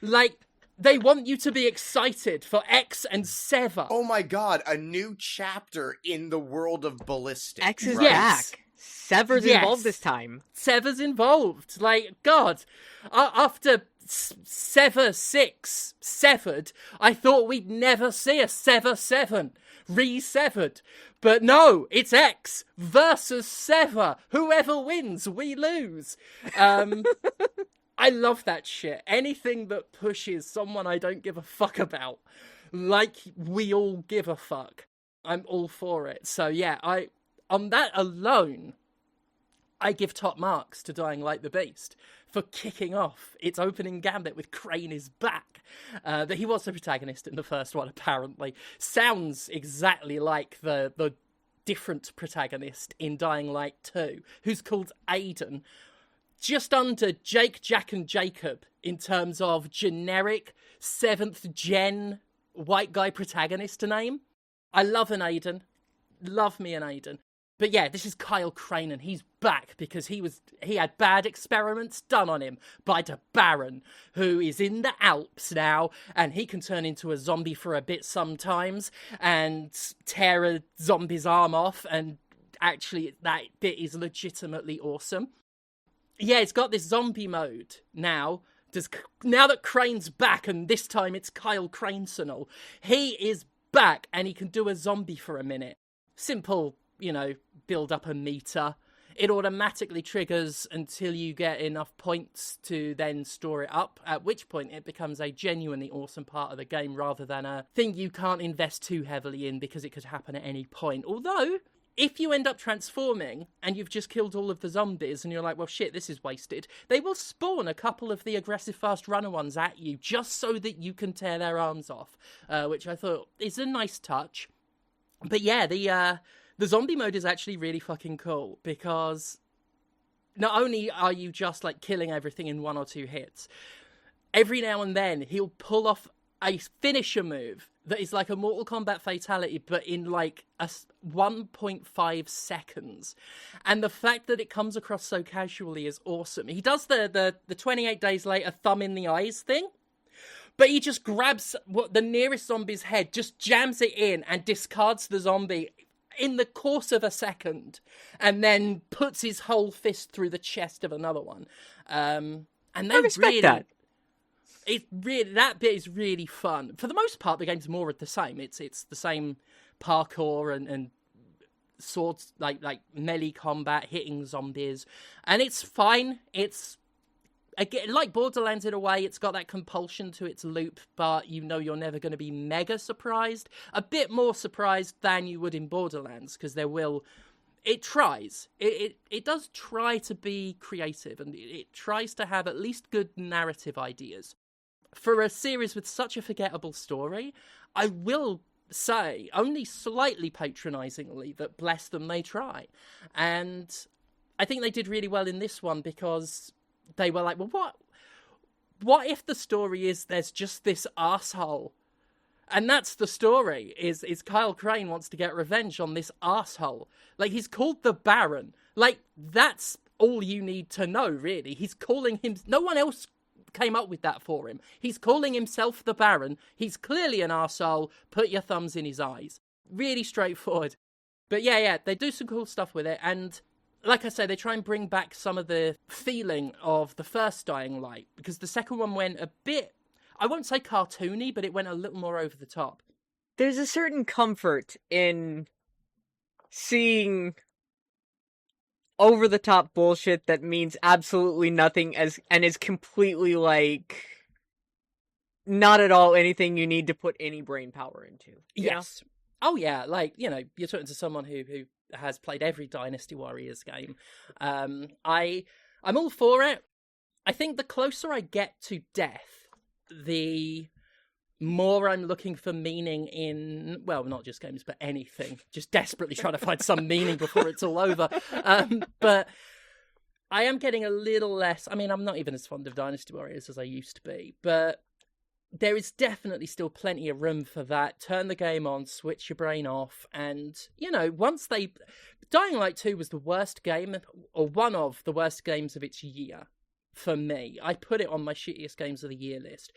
Like, they want you to be excited for X and Sever. Oh my god, a new chapter in the world of Ballistic. X is right? back. Sever's involved this time. Sever's involved. Like, God, after Sever 6 severed, I thought we'd never see a Sever 7 re-severed. But no, it's X versus Sever. Whoever wins, we lose. I love that shit. Anything that pushes someone I don't give a fuck about, like we all give a fuck, I'm all for it. So yeah, on that alone, I give top marks to Dying Light the Beast for kicking off its opening gambit with Crane is back. That he was the protagonist in the first one, apparently. Sounds exactly like the different protagonist in Dying Light 2, who's called Aiden. Just under Jake, Jack, and Jacob in terms of generic 7th gen white guy protagonist to name. I love an Aiden. Love me an Aiden. But yeah, this is Kyle Crane, and he's back because he had bad experiments done on him by the Baron, who is in the Alps now, and he can turn into a zombie for a bit sometimes and tear a zombie's arm off, and actually that bit is legitimately awesome. Yeah, it's got this zombie mode now. Now that Crane's back, and this time it's Kyle Cranesonal, he is back, and he can do a zombie for a minute. Simple, build up a meter. It automatically triggers until you get enough points to then store it up, at which point it becomes a genuinely awesome part of the game rather than a thing you can't invest too heavily in because it could happen at any point. Although, if you end up transforming and you've just killed all of the zombies and you're like, well, shit, this is wasted, they will spawn a couple of the aggressive fast runner ones at you just so that you can tear their arms off, which I thought is a nice touch. But yeah, the zombie mode is actually really fucking cool because not only are you just like killing everything in 1 or 2 hits, every now and then he'll pull off a finisher move that is like a Mortal Kombat fatality, but in like 1.5 seconds. And the fact that it comes across so casually is awesome. He does the 28 days later thumb in the eyes thing, but he just grabs the nearest zombie's head, just jams it in and discards the zombie in the course of a second, and then puts his whole fist through the chest of another one. And they I respect that. That bit is really fun. For the most part, the game's more of the same. It's the same parkour and swords, like melee combat, hitting zombies, and it's fine. It's again like Borderlands in a way. It's got that compulsion to its loop, but you're never going to be mega surprised. A bit more surprised than you would in Borderlands, because it tries. It does try to be creative, and it tries to have at least good narrative ideas. for a series with such a forgettable story, I will say, only slightly patronizingly, that bless them, they try. And I think they did really well in this one because they were like, well, what if the story is there's just this arsehole? And that's the story, is Kyle Crane wants to get revenge on this arsehole. Like, he's called the Baron. Like, that's all you need to know, really. He's calling him... No one else came up with that for him. He's calling himself the Baron. He's clearly an arsehole. Put your thumbs in his eyes. Really straightforward. But yeah, they do some cool stuff with it. And like I say, they try and bring back some of the feeling of the first Dying Light, because the second one went a bit... I won't say cartoony, but it went a little more over the top. There's a certain comfort in seeing over-the-top bullshit that means absolutely nothing and is completely, like, not at all anything you need to put any brain power into. Yes. Oh, yeah. Like, you know, you're talking to someone who has played every Dynasty Warriors game. I'm all for it. I think the closer I get to death, the more I'm looking for meaning in, well, not just games, but anything. Just desperately trying to find some meaning before it's all over. But I am getting a little less... I mean, I'm not even as fond of Dynasty Warriors as I used to be, but there is definitely still plenty of room for that. Turn the game on, switch your brain off, and, you know, once they... Dying Light 2 was the worst game, or one of the worst games of its year. For me, I put it on my shittiest games of the year list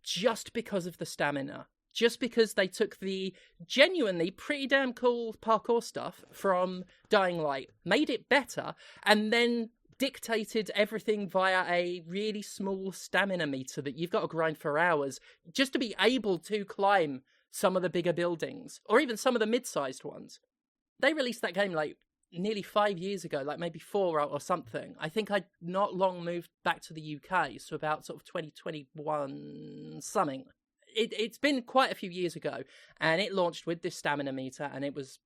just because of the stamina, just because they took the genuinely pretty damn cool parkour stuff from Dying Light, made it better, and then dictated everything via a really small stamina meter that you've got to grind for hours just to be able to climb some of the bigger buildings, or even some of the mid-sized ones. They released that game like nearly 5 years ago, like maybe 4 or something. I think I'd not long moved back to the UK, so about sort of 2021 something. It's been quite a few years ago, and it launched with this stamina meter, and it was,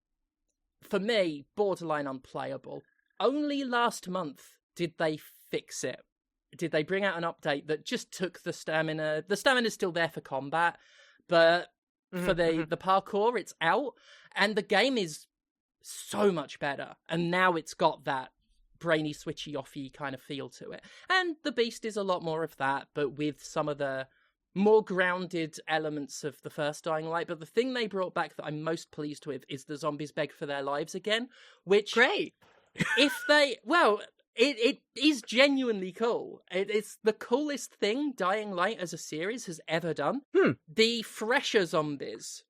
for me, borderline unplayable. Only last month did they fix it. Did they bring out an update that just took the stamina... The stamina's still there for combat, but for the parkour, it's out, and the game is so much better, and now it's got that brainy switchy offy kind of feel to it, and the Beast is a lot more of that, but with some of the more grounded elements of the first Dying Light. But the thing they brought back that I'm most pleased with is the zombies beg for their lives again, which great. If they it is genuinely cool. It's the coolest thing Dying Light as a series has ever done. The fresher zombies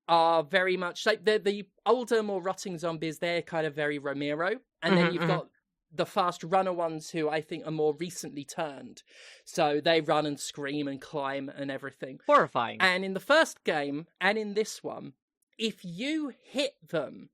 are very much like the older, more rotting zombies. They're kind of very Romero, and then you've got the fast runner ones who I think are more recently turned, so they run and scream and climb and everything. Horrifying. And in the first game and in this one, if you hit them,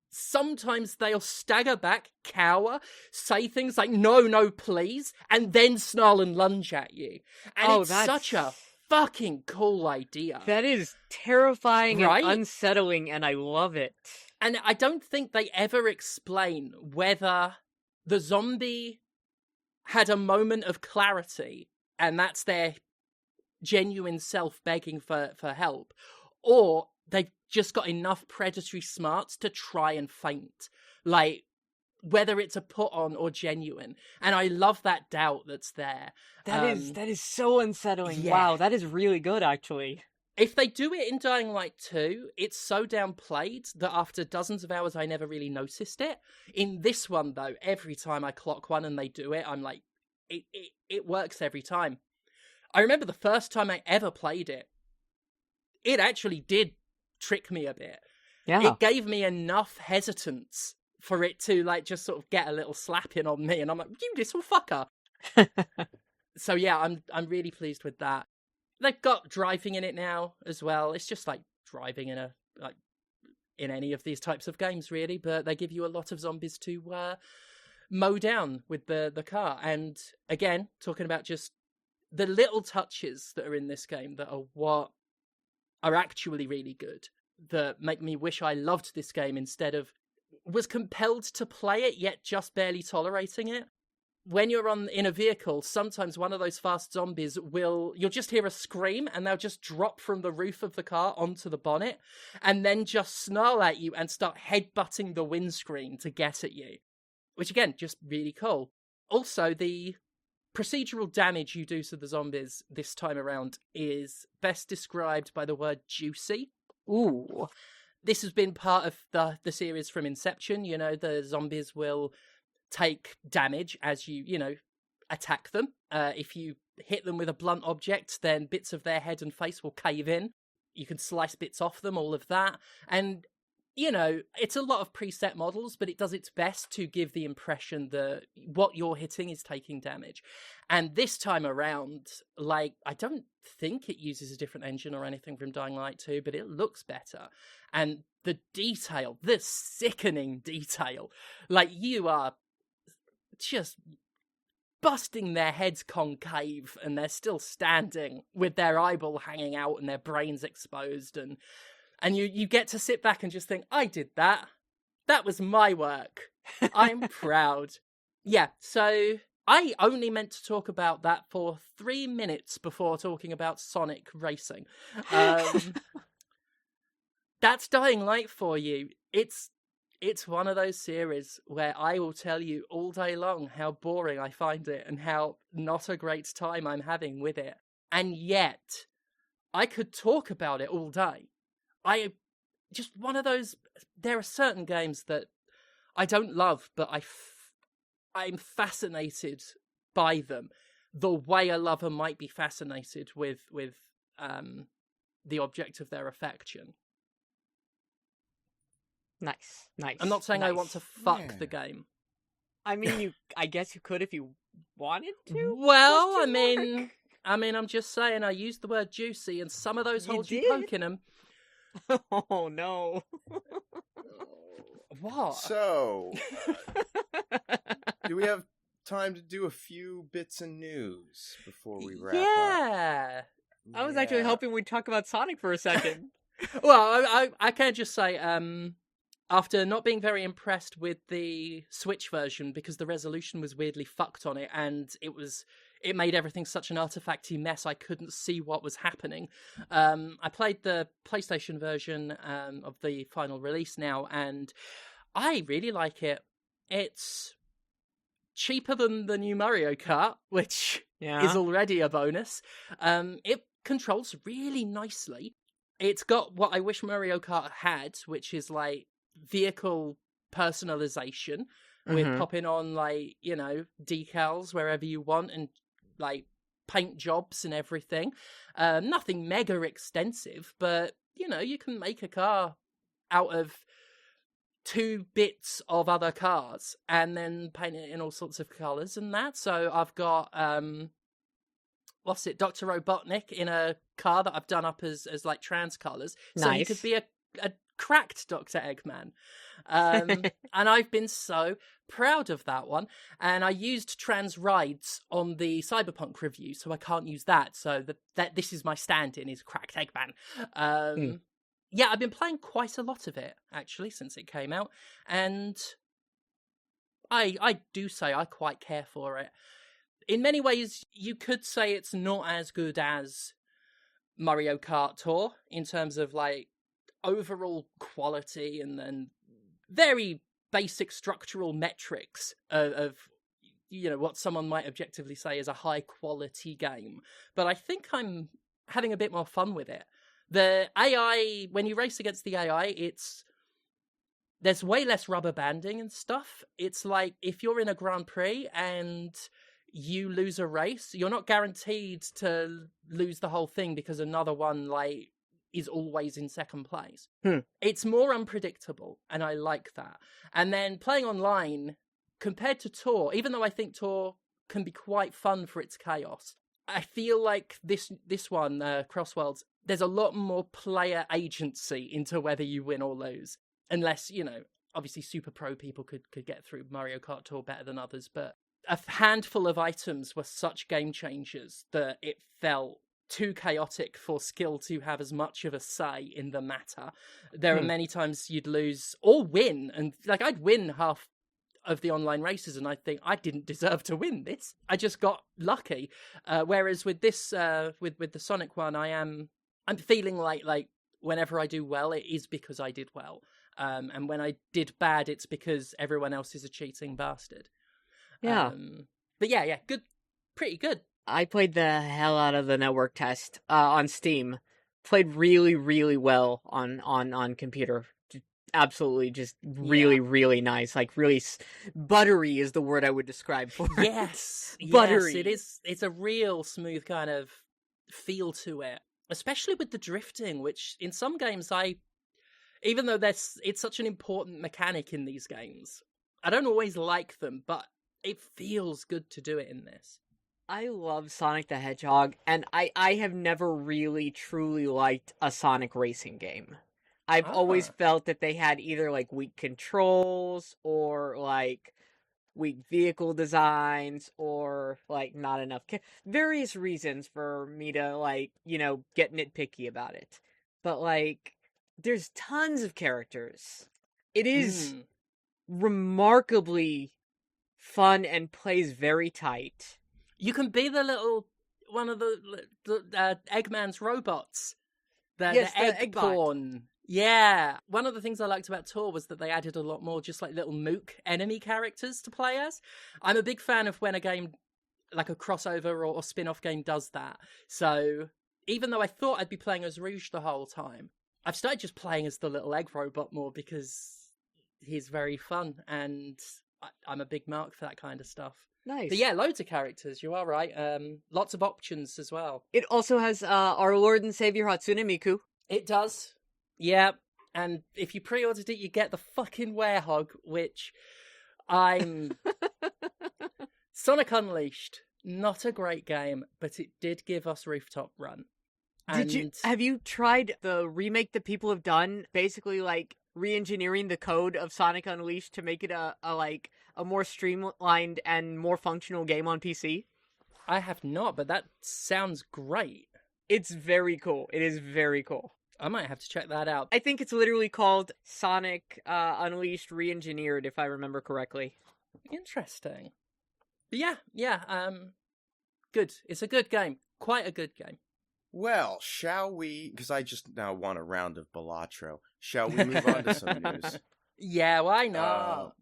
sometimes they'll stagger back, cower, say things like no please, and then snarl and lunge at you. And it's such a fucking cool idea. That is terrifying, right? And unsettling, and I love it. And I don't think they ever explain whether the zombie had a moment of clarity, and that's their genuine self begging for help, or they've just got enough predatory smarts to try and feint. Like, whether it's a put on or genuine. And I love that doubt that's there. That is so unsettling. Yeah. Wow, that is really good, actually. If they do it in Dying Light 2, it's so downplayed that after dozens of hours I never really noticed it. In this one, though, every time I clock one and they do it, I'm like, it works every time. I remember the first time I ever played it, it actually did trick me a bit. Yeah. It gave me enough hesitance for it to, like, just sort of get a little slapping on me, and I'm like, you little fucker. So yeah, I'm really pleased with that. They've got driving in it now as well. It's just like driving in in any of these types of games, really, but they give you a lot of zombies to mow down with the car. And again, talking about just the little touches that are in this game that are what are actually really good, that make me wish I loved this game instead of was compelled to play it, yet just barely tolerating it. when you're in a vehicle, sometimes one of those fast zombies you'll just hear a scream and they'll just drop from the roof of the car onto the bonnet and then just snarl at you and start headbutting the windscreen to get at you. Which again, just really cool. Also, the procedural damage you do to the zombies this time around is best described by the word juicy. Ooh. This has been part of the series from Inception. You know, the zombies will take damage as you attack them. If you hit them with a blunt object, then bits of their head and face will cave in. You can slice bits off them, all of that. And, it's a lot of preset models, but it does its best to give the impression that what you're hitting is taking damage. And this time around, I don't think it uses a different engine or anything from Dying Light 2, but it looks better. And the detail, the sickening detail, you are just busting their heads concave and they're still standing with their eyeball hanging out and their brains exposed, and you get to sit back and just think, I did that. That was my work. I'm proud. Yeah, so I only meant to talk about that for 3 minutes before talking about Sonic Racing. That's Dying Light for you. It's one of those series where I will tell you all day long how boring I find it and how not a great time I'm having with it. And yet, I could talk about it all day. Just one of those, there are certain games that I don't love, but I'm fascinated by them the way a lover might be fascinated with the object of their affection. Nice. I'm not saying I want to fuck the game. I mean, I guess you could if you wanted to. Well, I mean, I'm just saying I used the word juicy, and some of those holes you poke in them. Oh no! What? So, do we have time to do a few bits of news before we wrap up? Yeah. I was actually hoping we'd talk about Sonic for a second. Well, I can just say, after not being very impressed with the Switch version because the resolution was weirdly fucked on it and it made everything such an artifacty mess I couldn't see what was happening. I played the PlayStation version of the final release now, and I really like it. It's cheaper than the new Mario Kart, which is already a bonus. It controls really nicely. It's got what I wish Mario Kart had, which is vehicle personalization with popping on decals wherever you want and paint jobs and everything. Nothing mega extensive, but you can make a car out of 2 bits of other cars and then paint it in all sorts of colors and that. So I've got Dr. Robotnik in a car that I've done up as trans colors. Nice. So he could be a cracked Dr. Eggman. And I've been so proud of that one. And I used trans rides on the Cyberpunk review, so I can't use that. So that this is my stand-in, is cracked Eggman. Yeah, I've been playing quite a lot of it, actually, since it came out. And I do say I quite care for it. In many ways, you could say it's not as good as Mario Kart Tour in terms of overall quality and very basic structural metrics of what someone might objectively say is a high quality game. But I think I'm having a bit more fun with it. The AI, when you race against the AI, there's way less rubber banding and stuff. It's if you're in a Grand Prix and you lose a race, you're not guaranteed to lose the whole thing because another one is always in second place. It's more unpredictable, and I like that. And then playing online, compared to Tour, even though I think Tour can be quite fun for its chaos, I feel like this one, Crossworlds, there's a lot more player agency into whether you win or lose. Unless, obviously super pro people could get through Mario Kart Tour better than others, but a handful of items were such game changers that it felt too chaotic for skill to have as much of a say in the matter. There are many times you'd lose or win, and I'd win half of the online races, and I think I didn't deserve to win this. I just got lucky. Whereas with this, with the Sonic one, I'm feeling like whenever I do well, it is because I did well. And when I did bad, it's because everyone else is a cheating bastard. Yeah. But yeah, good, pretty good. I played the hell out of the network test on Steam. Played really, really well on computer. Absolutely, just really, really nice. Like really, buttery is the word I would describe for it. Yes, buttery. Yes, it is. It's a real smooth kind of feel to it, especially with the drifting, which in some games even though it's such an important mechanic in these games, I don't always like them, but it feels good to do it in this. I love Sonic the Hedgehog, and I have never really truly liked a Sonic racing game. I've always felt that they had either like weak controls or like weak vehicle designs or like not enough various reasons for me to like, get nitpicky about it. But like there's tons of characters. It is remarkably fun and plays very tight. You can be one of the Eggman's robots. The egg pawn. Yeah. One of the things I liked about Tour was that they added a lot more just like little mook enemy characters to play as. I'm a big fan of when a game, like a crossover or spin-off game, does that. So even though I thought I'd be playing as Rouge the whole time, I've started just playing as the little egg robot more because he's very fun and I'm a big mark for that kind of stuff. Nice. But yeah, loads of characters, you are right. Lots of options as well. It also has our Lord and Savior Hatsune Miku. It does. Yeah, and if you pre-ordered it, you get the fucking werehog, which I'm... Sonic Unleashed, not a great game, but it did give us Rooftop Run. Have you tried the remake that people have done? Basically, like, re-engineering the code of Sonic Unleashed to make it a more streamlined and more functional game on PC? I have not, but that sounds great. It's very cool. It is very cool. I might have to check that out. I think it's literally called Sonic Unleashed Re-Engineered, if I remember correctly. Interesting. But yeah, good. It's a good game. Quite a good game. Well, shall we, because I just now want a round of Balatro, shall we move on to some news? Yeah, why not?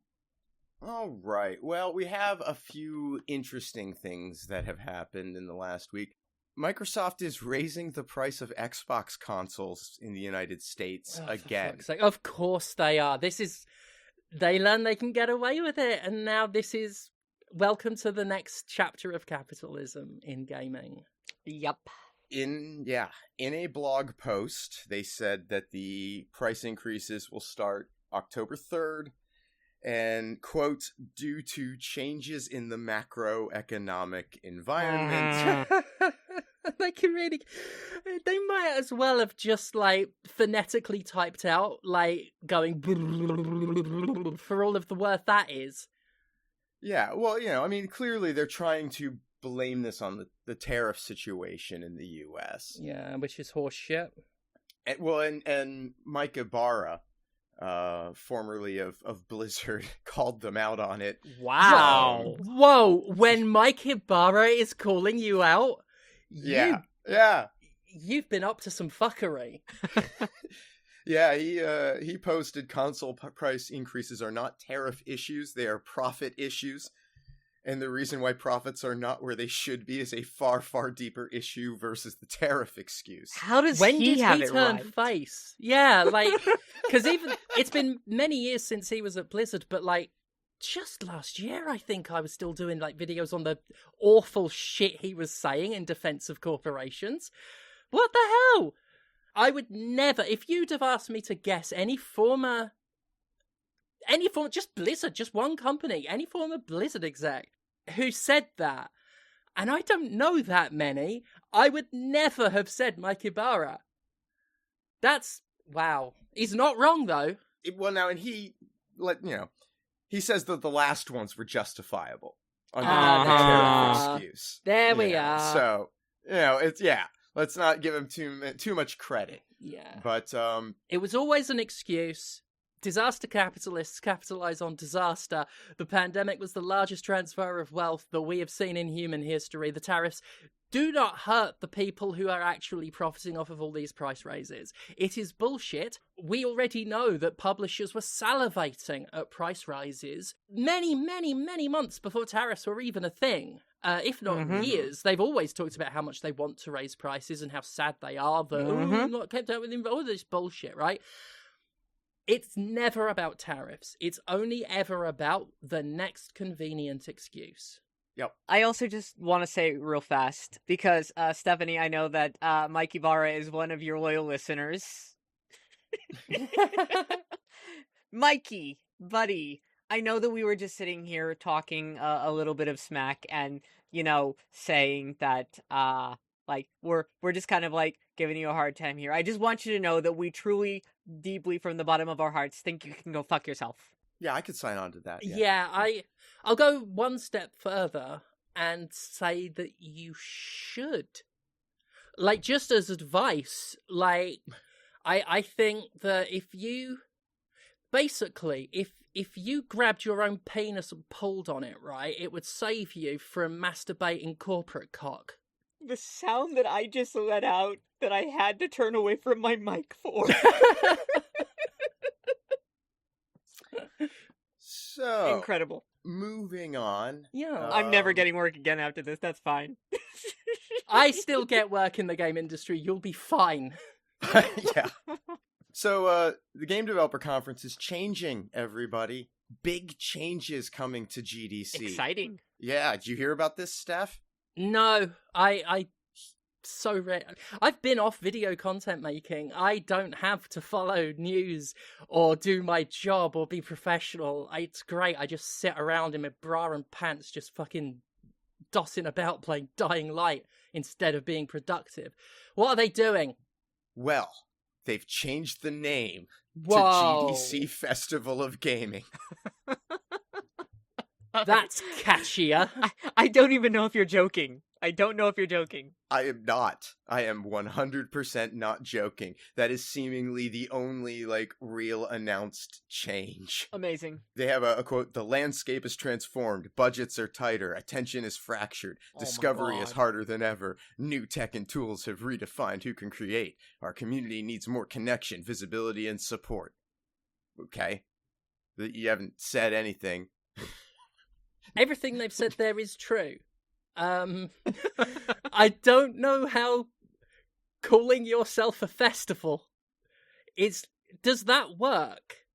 All right. Well, we have a few interesting things that have happened in the last week. Microsoft is raising the price of Xbox consoles in the United States again. Of course they are. They learn they can get away with it, and now this is welcome to the next chapter of capitalism in gaming. Yep. In a blog post, they said that the price increases will start October 3rd, and, quote, due to changes in the macroeconomic environment. They might as well have just, like, phonetically typed out, like, going for all of the worth that is. Yeah, well, clearly they're trying to blame this on the tariff situation in the U.S. Yeah, which is horse shit. And Mike Ibarra, formerly of Blizzard, called them out on it. Wow. Whoa, when Mike Ibarra is calling you out? Yeah. You've been up to some fuckery. Yeah, he posted console price increases are not tariff issues, they are profit issues. And the reason why profits are not where they should be is a far, far deeper issue versus the tariff excuse. How does when he did have he it turn right? face? Yeah, like, because even it's been many years since he was at Blizzard, but like just last year, I think I was still doing like videos on the awful shit he was saying in defense of corporations. What the hell? I would never, if you'd have asked me to guess any former, just Blizzard, just one company, any former Blizzard exec who said that, and I don't know that many, I would never have said Mike Ibarra. That's, wow. He's not wrong, though. He says that the last ones were justifiable under the tariff excuse. There we are. So, let's not give him too much credit. Yeah. But, it was always an excuse. Disaster capitalists capitalize on disaster. The pandemic was the largest transfer of wealth that we have seen in human history. The tariffs do not hurt the people who are actually profiting off of all these price raises. It is bullshit. We already know that publishers were salivating at price rises many, many, many months before tariffs were even a thing. If not years. They've always talked about how much they want to raise prices and how sad they are that, I'm not kept up with them, all this bullshit, right? It's never about tariffs. It's only ever about the next convenient excuse. Yep. I also just want to say real fast, because, Stephanie, I know that Mike Ibarra is one of your loyal listeners. Mikey, buddy, I know that we were just sitting here talking a little bit of smack and, saying that, we're just kind of, giving you a hard time here. I just want you to know that we truly, deeply, from the bottom of our hearts, think you can go fuck yourself. Yeah, I could sign on to that. Yeah, I'll go one step further and say that you should. Just as advice, I think that if you grabbed your own penis and pulled on it, right, it would save you from masturbating corporate cock. The sound that I just let out that I had to turn away from my mic for. So incredible. Moving on. Yeah. I'm never getting work again after this. That's fine. I still get work in the game industry. You'll be fine. Yeah. So the Game Developer Conference is changing, everybody. Big changes coming to GDC. Exciting. Yeah. Did you hear about this, Steph? No, I've been off video content making. I don't have to follow news or do my job or be professional. It's great. I just sit around in my bra and pants just fucking dossing about playing Dying Light instead of being productive. What are they doing? Well, they've changed the name Whoa. to GDC Festival of Gaming. That's catchier. I don't even know if you're joking. I don't know if you're joking. I am not. I am 100% not joking. That is seemingly the only, real announced change. Amazing. They have a quote, "The landscape is transformed, budgets are tighter, attention is fractured, discovery is harder than ever, new tech and tools have redefined who can create. Our community needs more connection, visibility, and support." Okay. You haven't said anything. Everything they've said there is true. I don't know how calling yourself a festival is... Does that work?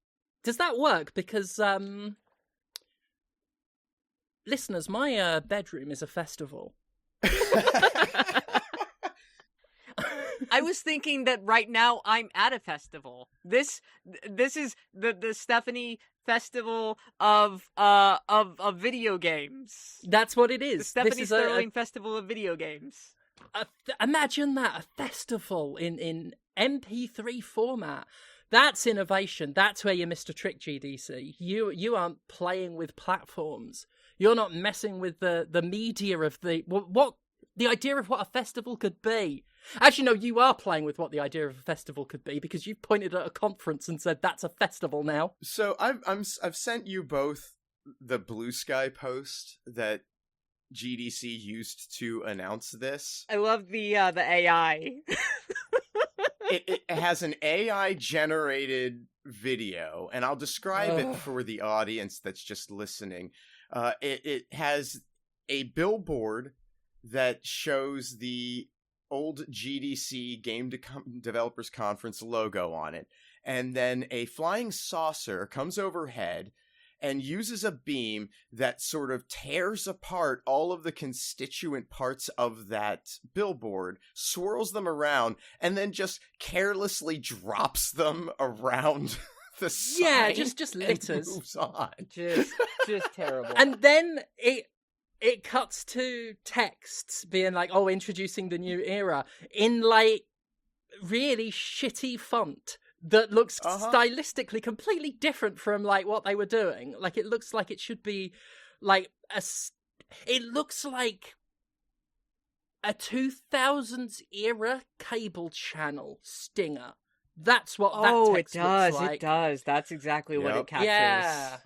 Because, listeners, my bedroom is a festival. I was thinking that right now I'm at a festival. This is the Stephanie Festival of video games. That's what it is. The Stephanie This is Sterling Festival of video games. Imagine that, a festival in MP3 format. That's innovation. That's where you're Mr. Trick, GDC. You aren't playing with platforms. You're not messing with the media of the idea of what a festival could be. Actually, no, you are playing with what the idea of a festival could be, because you've pointed at a conference and said that's a festival now. So I've sent you both the Blue Sky post that GDC used to announce this. I love the AI. It has an AI generated video, and I'll describe it for the audience that's just listening. It has a billboard that shows the old GDC Game Developers Conference logo on it. And then a flying saucer comes overhead and uses a beam that sort of tears apart all of the constituent parts of that billboard, swirls them around, and then just carelessly drops them around the sign. Yeah, just litters. Moves on. Just terrible. And then it cuts to texts being like, "Oh, introducing the new era," in really shitty font that looks stylistically completely different from what they were doing. It looks like it should be it looks like a 2000s era cable channel stinger That's what that text looks like. It does. That's exactly what it captures. Yeah.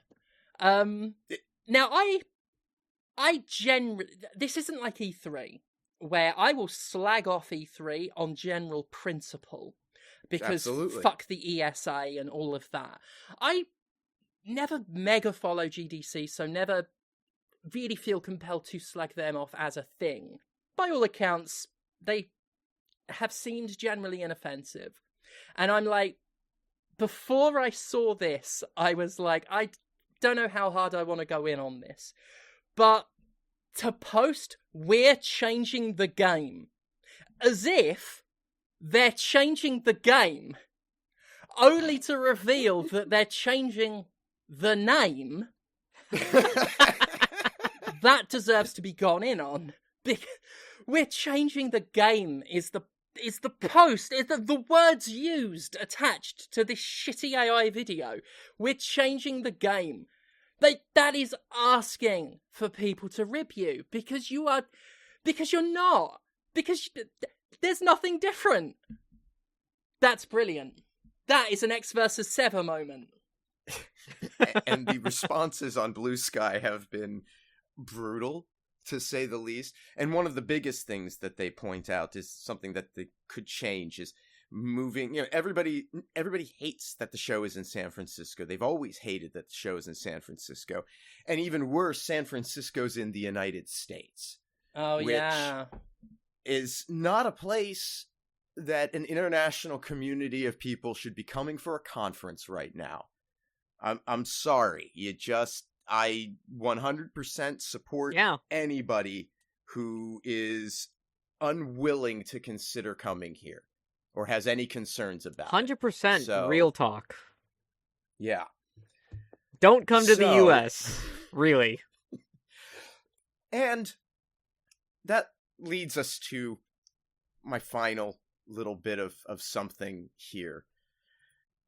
Now, I generally... This isn't like E3, where I will slag off E3 on general principle, because fuck the ESA and all of that. I never mega follow GDC, so never really feel compelled to slag them off as a thing. By all accounts, they have seemed generally inoffensive. And I'm like, before I saw this, I was like, I don't know how hard I want to go in on this. But to post, we're changing the game, as if they're changing the game, only to reveal that they're changing the name, that deserves to be gone in on. We're changing the game is the post, is the words used attached to this shitty AI video. We're changing the game. That is asking for people to rib you, because you're not. Because there's nothing different. That's brilliant. That is an X versus Sever moment. And the responses on Blue Sky have been brutal, to say the least. And one of the biggest things that they point out is something that they could change is moving. Everybody hates that the show is in San Francisco. They've always hated that the show is in San Francisco. And even worse, San Francisco's in the United States. Oh, yeah. Is not a place that an international community of people should be coming for a conference right now. I'm sorry. I 100% support anybody who is unwilling to consider coming here or has any concerns about 100% So, real talk. Yeah. Don't come to the US, really. And that leads us to my final little bit of something here.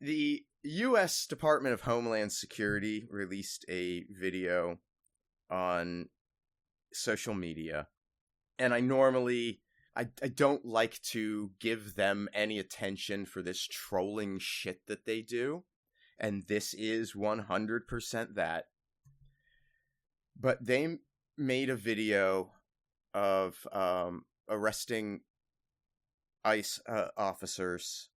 The U.S. Department of Homeland Security released a video on social media, and I don't like to give them any attention for this trolling shit that they do, and this is 100% that. But they made a video of arresting ICE officers,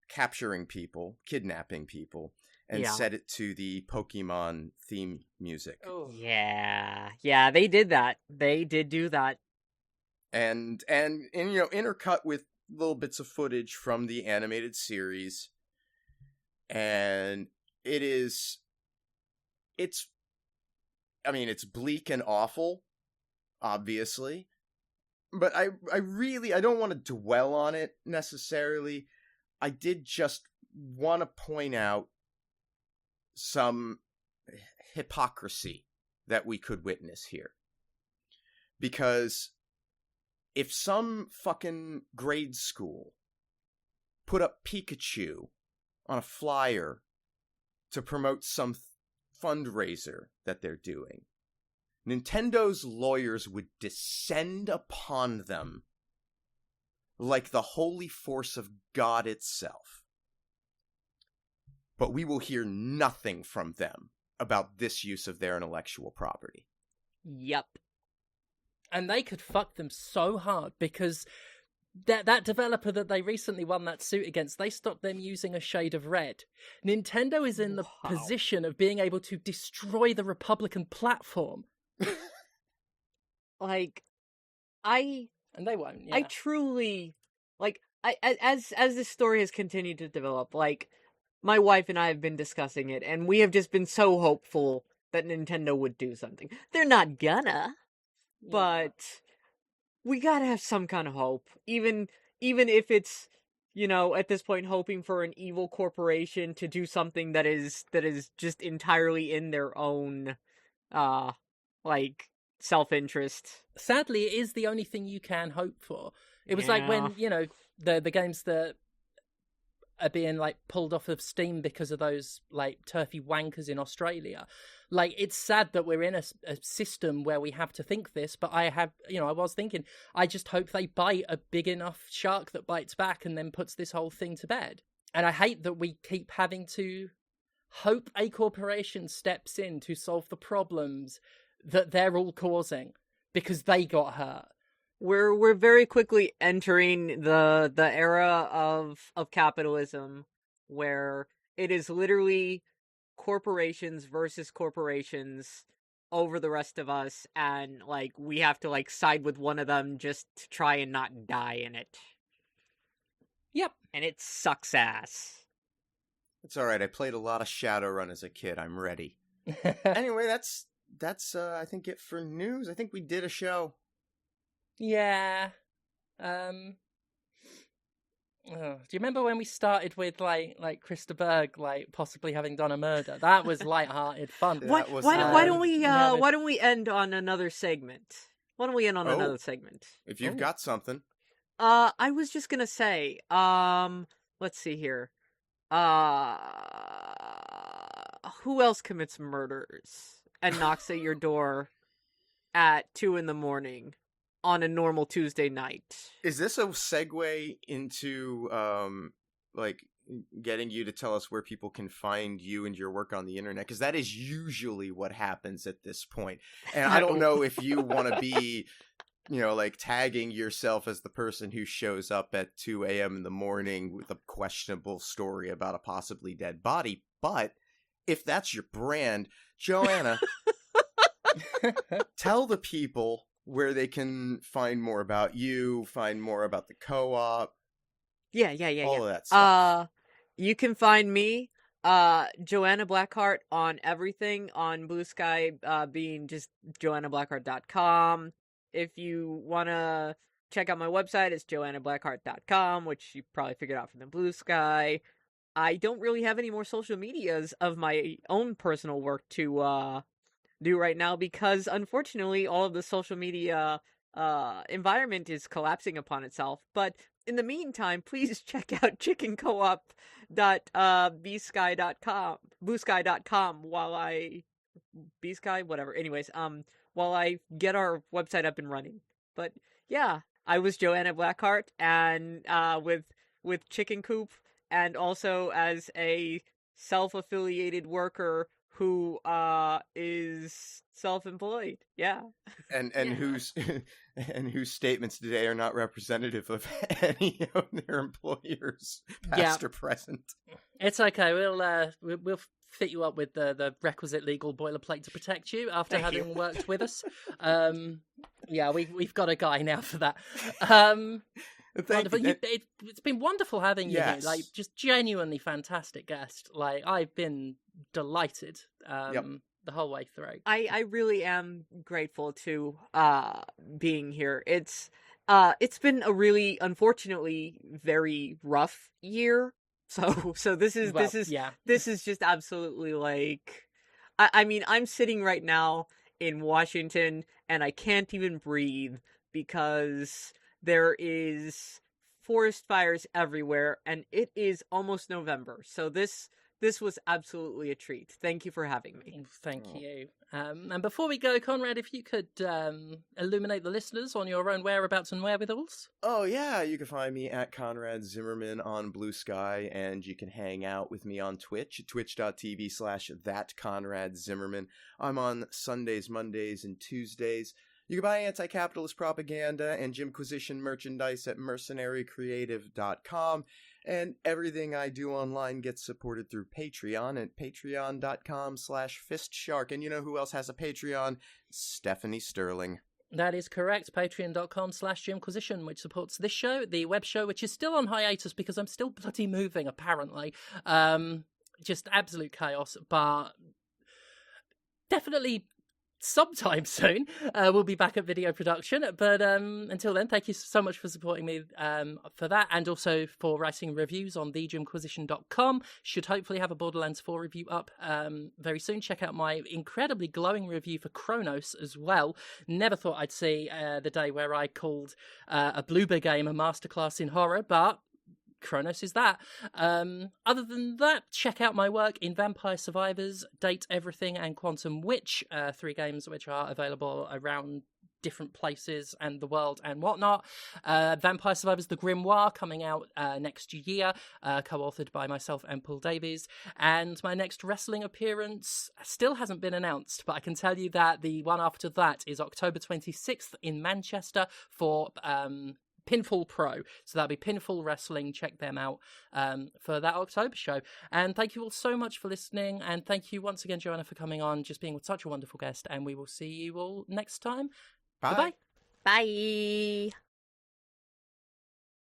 capturing people, kidnapping people, and set it to the Pokemon theme music. Oh. Yeah, they did that. They did do that. And intercut with little bits of footage from the animated series. And it's bleak and awful, obviously. But I don't want to dwell on it necessarily. I did just want to point out some hypocrisy that we could witness here. Because if some fucking grade school put up Pikachu on a flyer to promote some fundraiser that they're doing, Nintendo's lawyers would descend upon them like the holy force of God itself. But we will hear nothing from them about this use of their intellectual property. Yep. And they could fuck them so hard, because that developer that they recently won that suit against, they stopped them using a shade of red. Nintendo is in the position of being able to destroy the Republican platform. And they won't. Yeah. I truly, as this story has continued to develop, my wife and I have been discussing it, and we have just been so hopeful that Nintendo would do something. They're not gonna, but we gotta have some kind of hope, even if it's, at this point hoping for an evil corporation to do something that is just entirely in their own, self-interest. Sadly, it is the only thing you can hope for. It was like when, the games that are being like pulled off of steam because of those like turfy wankers in Australia. Like, it's sad that we're in a system where we have to think this, but I was thinking, I just hope they bite a big enough shark that bites back and then puts this whole thing to bed. And I hate that we keep having to hope a corporation steps in to solve the problems that they're all causing because they got hurt. We're very quickly entering the era of capitalism where it is literally corporations versus corporations over the rest of us, and like we have to like side with one of them just to try and not die in it. Yep. And it sucks ass. It's all right. I played a lot of Shadowrun as a kid. I'm ready. Anyway, that's I think it for news. I think we did a show. Yeah. Do you remember when we started with like Krista Berg like possibly having done a murder? That was light-hearted fun. Why don't we end on another segment? Why don't we end on another segment? If you've got something. I was just gonna say, let's see here. Who else commits murders and knocks at your door at 2 a.m. on a normal Tuesday night? Is this a segue into like getting you to tell us where people can find you and your work on the internet? Because that is usually what happens at this point. And I don't know if you want to be, like tagging yourself as the person who shows up at 2 a.m. in the morning with a questionable story about a possibly dead body. But if that's your brand, Joanna, tell the people where they can find more about you, find more about the co-op. Yeah. All of that stuff. You can find me, Joanna Blackhart, on everything, on Blue Sky, being just JoannaBlackhart.com. If you want to check out my website, it's JoannaBlackhart.com, which you probably figured out from the Blue Sky. I don't really have any more social medias of my own personal work to do right now because, unfortunately, all of the social media environment is collapsing upon itself. But in the meantime, please check out chickencoop.bsky.com while I get our website up and running. But yeah, I was Joanna Blackhart, and with Chicken Coop, and also as a self-affiliated worker who is self-employed. Yeah. And whose statements today are not representative of any of their employers, past or present. It's okay. We'll fit you up with the requisite legal boilerplate to protect you after having worked with us. We've got a guy now for that. It's been wonderful having you here. Like, just genuinely fantastic guest. Like, I've been delighted the whole way through. I really am grateful to being here. It's been a really, unfortunately, very rough year. So this is just absolutely like, I mean, I'm sitting right now in Washington and I can't even breathe because there is forest fires everywhere and it is almost November. So this was absolutely a treat. Thank you for having me. Thank you. And before we go, Conrad, if you could illuminate the listeners on your own whereabouts and wherewithals. Oh, yeah. You can find me at Conrad Zimmerman on Blue Sky, and you can hang out with me on Twitch, twitch.tv/thatconradzimmerman. I'm on Sundays, Mondays, and Tuesdays. You can buy anti-capitalist propaganda and Jimquisition merchandise at mercenarycreative.com. And everything I do online gets supported through Patreon at patreon.com/fistshark. And you know who else has a Patreon? Stephanie Sterling. That is correct. Patreon.com/Jimquisition, which supports this show, the web show, which is still on hiatus because I'm still bloody moving, apparently. Just absolute chaos. But definitely sometime soon we'll be back at video production, but until then, thank you so much for supporting me for that, and also for writing reviews on thejimquisition.com. Should hopefully have a Borderlands 4 review up very soon. Check out my incredibly glowing review for Chronos as well. Never thought I'd see the day where I called a Bloober game a masterclass in horror, but Kronos is that. Other than that, check out my work in Vampire Survivors, Date Everything, and Quantum Witch, 3 games which are available around different places and the world and whatnot. Vampire Survivors The Grimoire coming out next year, co-authored by myself and Paul Davies. And my next wrestling appearance still hasn't been announced, but I can tell you that the one after that is October 26th in Manchester for Pinfall Pro. So that'll be Pinfall Wrestling. Check them out for that October show. And thank you all so much for listening. And thank you once again, Joanna, for coming on, just being such a wonderful guest. And we will see you all next time. Bye. Goodbye. Bye.